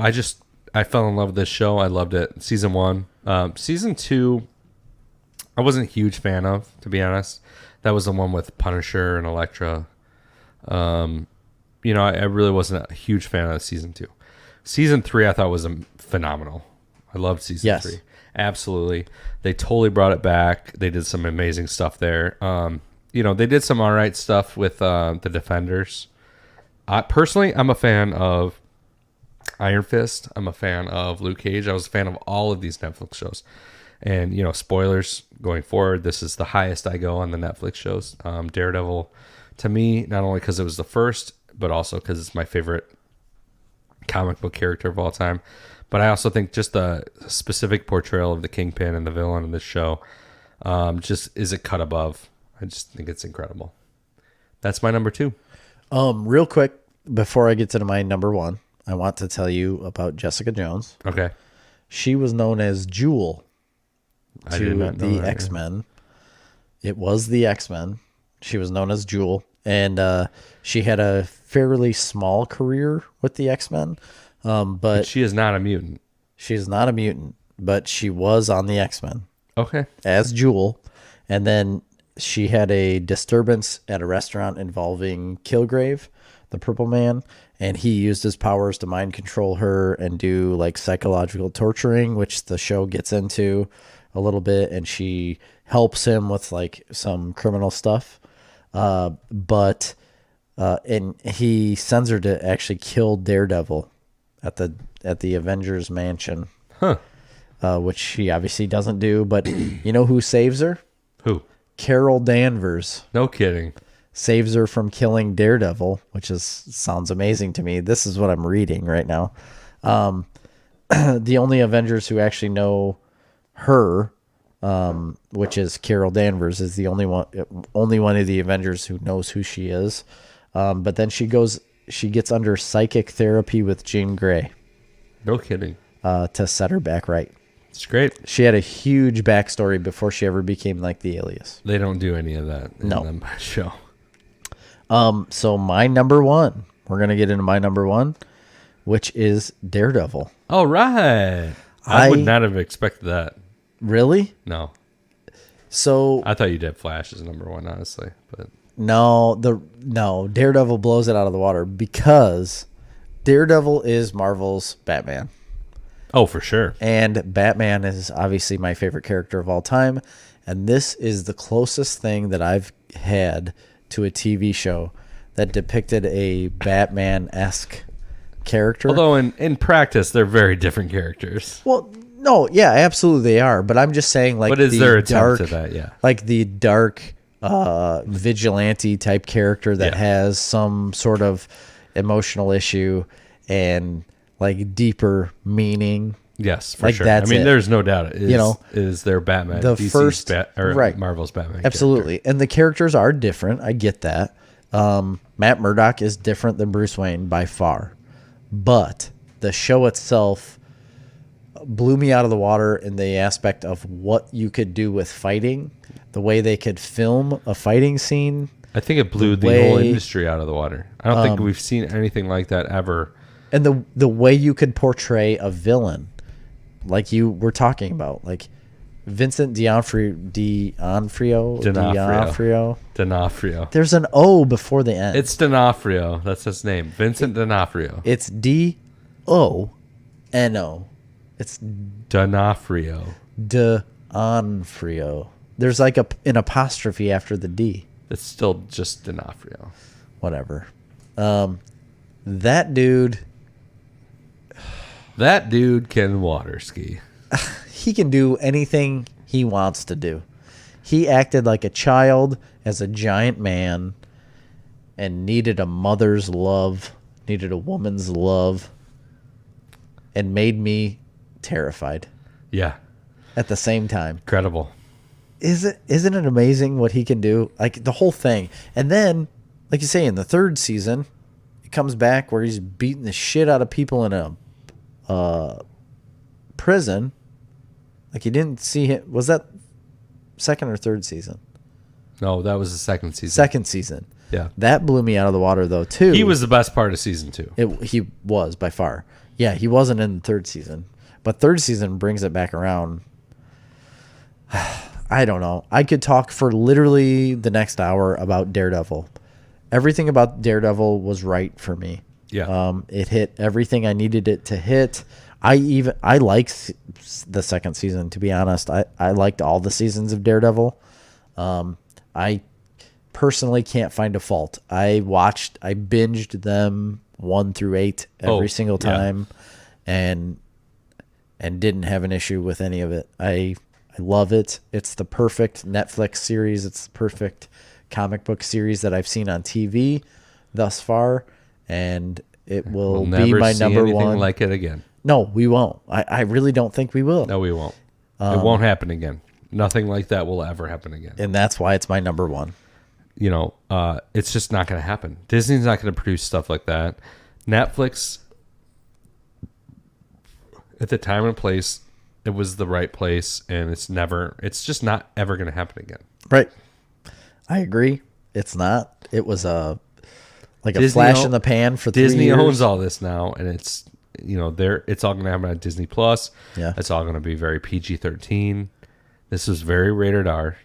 I fell in love with this show. I loved it. Season 1. Season 2, I wasn't a huge fan of, to be honest. That was the one with Punisher and Elektra. I really wasn't a huge fan of season 2. Season 3, I thought was phenomenal. I loved season 3. Absolutely. They totally brought it back. They did some amazing stuff there. They did some all right stuff with the Defenders. Personally, I'm a fan of Iron Fist. I'm a fan of Luke Cage. I was a fan of all of these Netflix shows. And, spoilers going forward, this is the highest I go on the Netflix shows. Daredevil, to me, not only because it was the first, but also because it's my favorite comic book character of all time. But I also think just the specific portrayal of the Kingpin and the villain in this show just is a cut above. I just think it's incredible. That's my number 2. Real quick, before I get to my number 1, I want to tell you about Jessica Jones. Okay. She was known as Jewel I did to not know the that, X-Men. It was the X-Men. She was known as Jewel, and she had a fairly small career with the X-Men. But she is not a mutant. She's not a mutant, but she was on the X-Men. Okay. As Jewel. And then she had a disturbance at a restaurant involving Kilgrave, the Purple Man, and he used his powers to mind control her and do like psychological torturing, which the show gets into a little bit, and she helps him with like some criminal stuff. And he sends her to actually kill Daredevil at the Avengers mansion. Huh. Which she obviously doesn't do, but you know who saves her? Who? Carol Danvers. No kidding. Saves her from killing Daredevil, which sounds amazing to me. This is what I'm reading right now. The only Avengers who actually know her, which is Carol Danvers, is the only one of the Avengers who knows who she is. But then she gets under psychic therapy with Jean Grey. No kidding. To set her back right. It's great. She had a huge backstory before she ever became like the Alias. They don't do any of that in No. the show. So my number 1, we're going to get into my number 1, which is Daredevil. All right. I would not have expected that. Really? No. So I thought you did Flash as number 1, honestly, but no, Daredevil blows it out of the water because Daredevil is Marvel's Batman. oh, for sure. And Batman is obviously my favorite character of all time. And this is the closest thing that I've had to a TV show that depicted a Batman-esque character. Although in practice, they're very different characters. Well, no, yeah, absolutely they are. But I'm just saying, like, What is their attempt to that? Yeah. like the dark vigilante type character that has some sort of emotional issue and like deeper meaning. Yes, for like sure. that's I mean, it. there's no doubt. It is, You know, is their Batman, the DC's first right, Marvel's Batman. absolutely, character. and the characters are different. I get that. Matt Murdock is different than Bruce Wayne by far, but the show itself blew me out of the water in the aspect of what you could do with fighting, the way they could film a fighting scene. I think it blew the whole industry out of the water. I don't think we've seen anything like that ever. And the way you could portray a villain, like you were talking about, like Vincent D'Onofrio. There's an O before the N. It's D'Onofrio. That's his name. Vincent D'Onofrio. It's D-O-N-O. It's D'Onofrio. D'Onofrio. There's like an apostrophe after the D. It's still just D'Onofrio. Whatever. That dude... That dude can water ski. He can do anything he wants to do. He acted like a child as a giant man and needed a mother's love, needed a woman's love, and made me terrified Yeah. at the same time. Incredible. Isn't it amazing what he can do? Like the whole thing. And then like you say, in the third season, he comes back where he's beating the shit out of people in a prison. Like, you didn't see him. Was that second or third season? No, that was the second season. Second season. Yeah. That blew me out of the water, though, too. He was the best part of season 2. He was, by far. Yeah, he wasn't in the third season. But third season brings it back around. I don't know. I could talk for literally the next hour about Daredevil. Everything about Daredevil was right for me. Yeah. It hit everything I needed it to hit. I liked the second season, to be honest. I liked all the seasons of Daredevil. I personally can't find a fault. I binged them 1 through 8 every single time, and didn't have an issue with any of it. I love it. It's the perfect Netflix series. It's the perfect comic book series that I've seen on TV thus far, and it will be my number one. Like it again. No, we won't. I really don't think we will. No, we won't. It won't happen again. Nothing like that will ever happen again. And that's why it's my number one. It's just not going to happen. Disney's not going to produce stuff like that. Netflix, at the time and place, it was the right place, and it's just not ever going to happen again. Right. I agree. It's not. It was a Disney flash in the pan for 3 years. Disney owns all this now, and it's it's all going to happen on Disney Plus. Yeah. It's all going to be very PG-13. This was very rated R.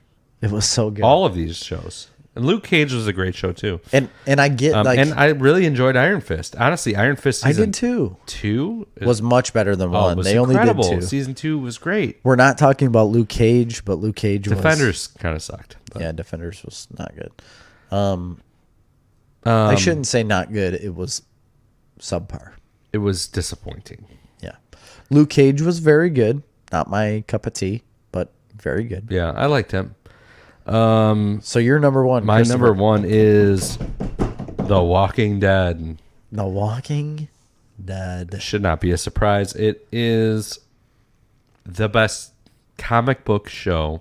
It was so good. All of these shows. And Luke Cage was a great show too. And I get and I really enjoyed Iron Fist. Honestly, Iron Fist season I did too. 2 was much better than 1. It was they incredible. Only did 2. Season 2 was great. We're not talking about Luke Cage, but Luke Cage Defenders kind of sucked. But. Yeah, Defenders was not good. I shouldn't say not good. It was subpar. It was disappointing. Yeah. Luke Cage was very good. Not my cup of tea, but very good. Yeah, I liked him. So your number one. My number one is The Walking Dead. The Walking Dead. Should not be a surprise. It is the best comic book show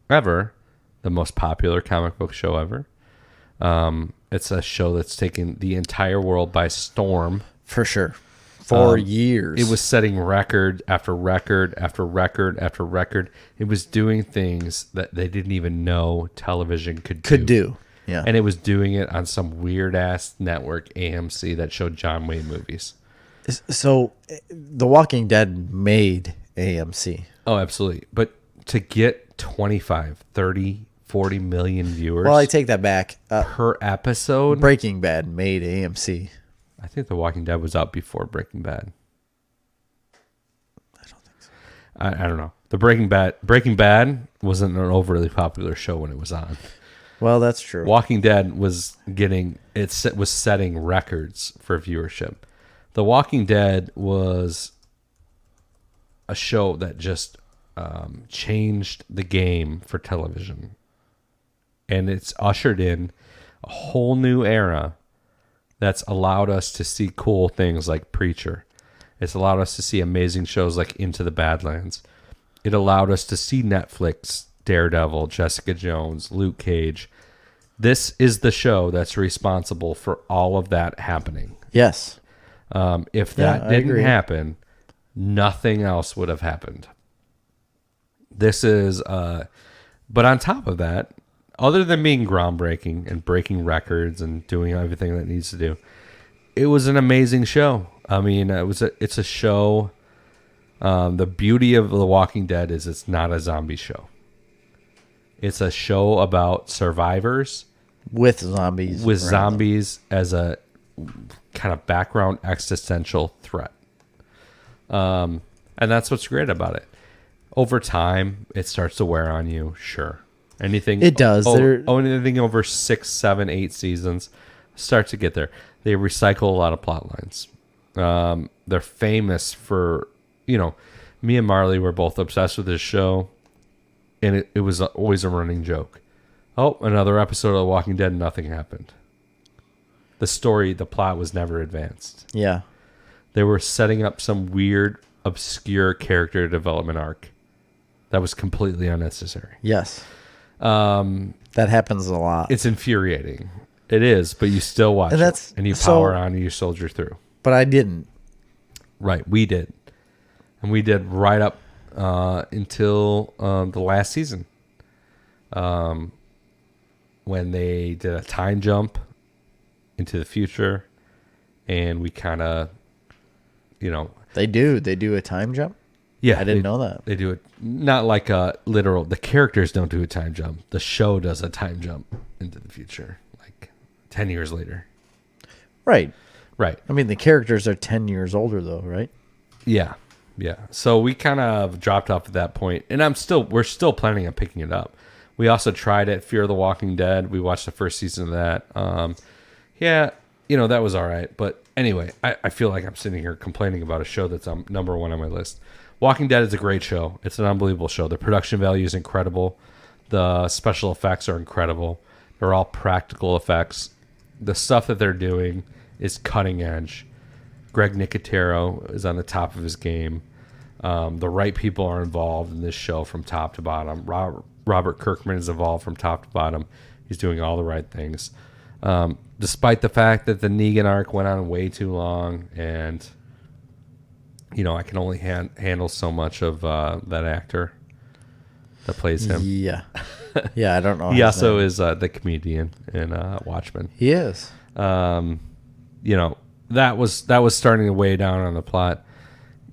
ever. The most popular comic book show ever. It's a show that's taken the entire world by storm. For sure. For years. It was setting record after record after record after record. It was doing things that they didn't even know television could do. Yeah. And it was doing it on some weird-ass network, AMC, that showed John Wayne movies. So, The Walking Dead made AMC. Oh, absolutely. But to get 25, 30, 40 million viewers... Well, I take that back. Per episode... Breaking Bad made AMC. I think The Walking Dead was out before Breaking Bad. I don't think so. I don't know. The Breaking Bad wasn't an overly popular show when it was on. Well, that's true. Walking Dead was setting records for viewership. The Walking Dead was a show that just changed the game for television. And it's ushered in a whole new era that's allowed us to see cool things like Preacher. It's allowed us to see amazing shows like Into the Badlands. It allowed us to see Netflix, Daredevil, Jessica Jones, Luke Cage. This is the show that's responsible for all of that happening. Yes. If that didn't happen, nothing else would have happened. This is, but on top of that, other than being groundbreaking and breaking records and doing everything that it needs to do, it was an amazing show. I mean, it's a show. The beauty of The Walking Dead is it's not a zombie show. It's a show about survivors with zombies. With zombies as a kind of background existential threat. And that's what's great about it. Over time, it starts to wear on you, sure. Anything it does. Anything over 6, 7, 8 seasons start to get there. They recycle a lot of plot lines. They're famous for, me and Marley were both obsessed with this show, and it was always a running joke. Oh, another episode of The Walking Dead, nothing happened. The plot was never advanced. Yeah. They were setting up some weird, obscure character development arc that was completely unnecessary. Yes. That happens a lot. It's infuriating. It is, but you still watch And it. And you power on and you soldier through. But I didn't. Right, we did. And we did right up until the last season. When they did a time jump into the future. And we kind of, They do a time jump? Yeah. I didn't know that. They do it, not like a literal, the characters don't do a time jump. The show does a time jump into the future, like 10 years later. Right. Right. I mean, the characters are 10 years older, though, right? Yeah. Yeah. So we kind of dropped off at that point, and we're still planning on picking it up. We also tried it, Fear of the Walking Dead. We watched the first season of that. Yeah, that was all right. But anyway, I feel like I'm sitting here complaining about a show that's number one on my list. Walking Dead is a great show. It's an unbelievable show. The production value is incredible. The special effects are incredible. They're all practical effects. The stuff that they're doing is cutting edge. Greg Nicotero is on the top of his game. The right people are involved in this show from top to bottom. Robert Kirkman is involved from top to bottom. He's doing all the right things. Despite the fact that the Negan arc went on way too long, and I can only handle so much of that actor that plays him. Yeah. Yeah, I don't know. He also is the comedian in Watchmen. He is. That was starting to weigh down on the plot.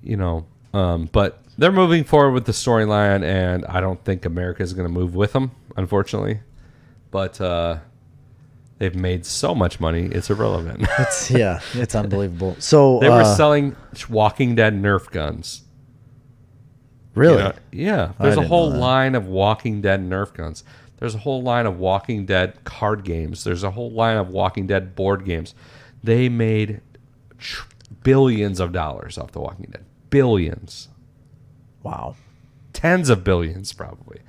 But they're moving forward with the storyline, and I don't think America is going to move with them, unfortunately. But they've made so much money, it's irrelevant. It's unbelievable. So they were selling Walking Dead Nerf guns. Really? Yeah. There's a whole line of Walking Dead Nerf guns. There's a whole line of Walking Dead card games. There's a whole line of Walking Dead board games. They made billions of dollars off The Walking Dead. Billions. Wow. Tens of billions, probably.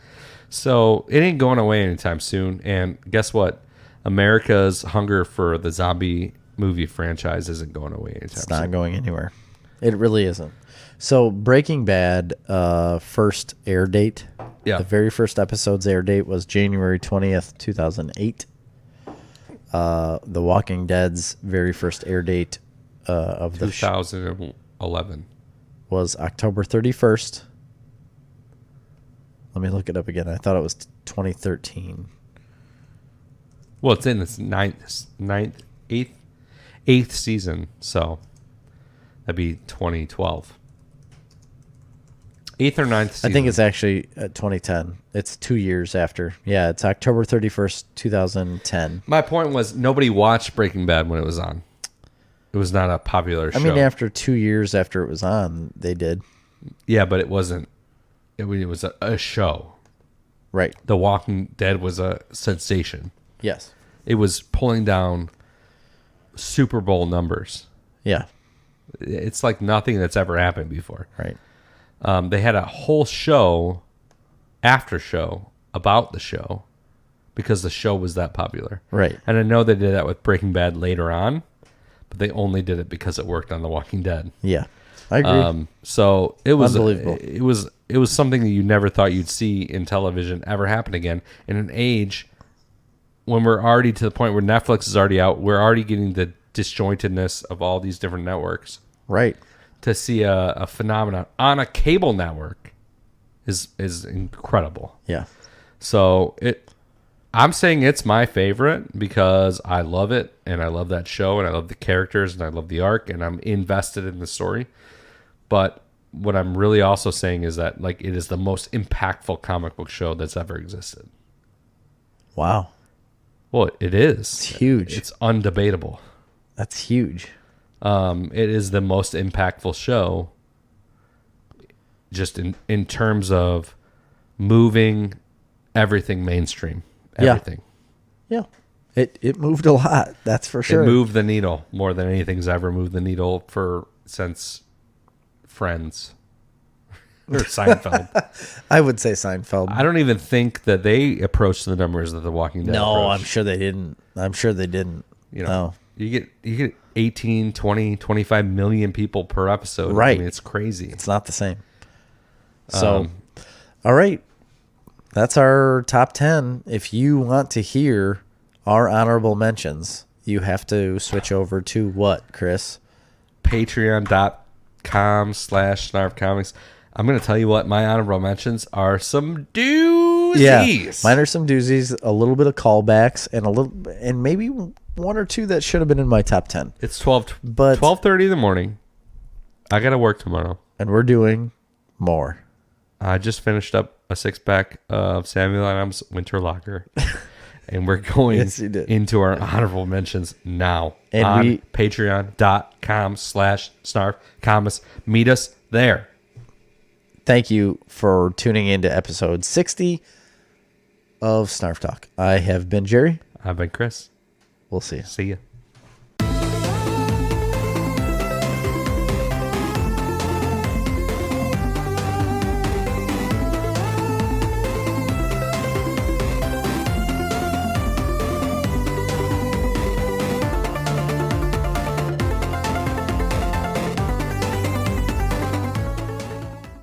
So it ain't going away anytime soon. And guess what? America's hunger for the zombie movie franchise isn't going away anytime soon. It's not going anywhere. It really isn't. So Breaking Bad first air date. Yeah. The very first episode's air date was January 20th, 2008. The Walking Dead's very first air date of the 2011 was October 31st. Let me look it up again. I thought it was 2013. Well, it's in its eighth season, so that'd be 2012. 8th or 9th season. I think it's actually 2010. It's 2 years after. Yeah, it's October 31st, 2010. My point was nobody watched Breaking Bad when it was on. It was not a popular show. I mean, after 2 years after it was on, they did. Yeah, but it wasn't. It was a show. Right. The Walking Dead was a sensation. Yes. It was pulling down Super Bowl numbers. Yeah. It's like nothing that's ever happened before. Right. They had a whole show, after show, about the show because the show was that popular. Right. And I know they did that with Breaking Bad later on, but they only did it because it worked on The Walking Dead. Yeah. I agree. So it was unbelievable. It was something that you never thought you'd see in television ever happen again in an age when we're already to the point where Netflix is already out. We're already getting the disjointedness of all these different networks. Right. To see a phenomenon on a cable network is incredible. Yeah. So I'm saying it's my favorite because I love it and I love that show and I love the characters and I love the arc and I'm invested in the story. But what I'm really also saying is that like it is the most impactful comic book show that's ever existed. Wow. Well, it is. It's huge. It's undebatable. That's huge. It is the most impactful show just in terms of moving everything mainstream. Everything. Yeah. It moved a lot, that's for sure. It moved the needle more than anything's ever moved the needle since Friends or Seinfeld. I would say Seinfeld. I don't even think that they approached the numbers that The Walking Dead No, approached. I'm sure they didn't. No. You get 18, 20, 25 million people per episode. Right. I mean, it's crazy. It's not the same. So, all right. That's our top 10. If you want to hear Our honorable mentions. You have to switch over to what, Chris? Patreon.com/Snarf Comics. I'm going to tell you what my honorable mentions are some doozies. Yeah, mine are some doozies, a little bit of callbacks, and maybe one or two that should have been in my top 10. It's 12:30 in the morning. I got to work tomorrow. And we're doing more. I just finished up a 6-pack of Samuel Adams Winter Locker. And we're going Yes, you did. into our honorable mentions now. And on patreon.com/Snarf Comics. Meet us there. Thank you for tuning in to episode 60 of Snarf Talk. I have been Jerry. I've been Chris. We'll see you. See ya.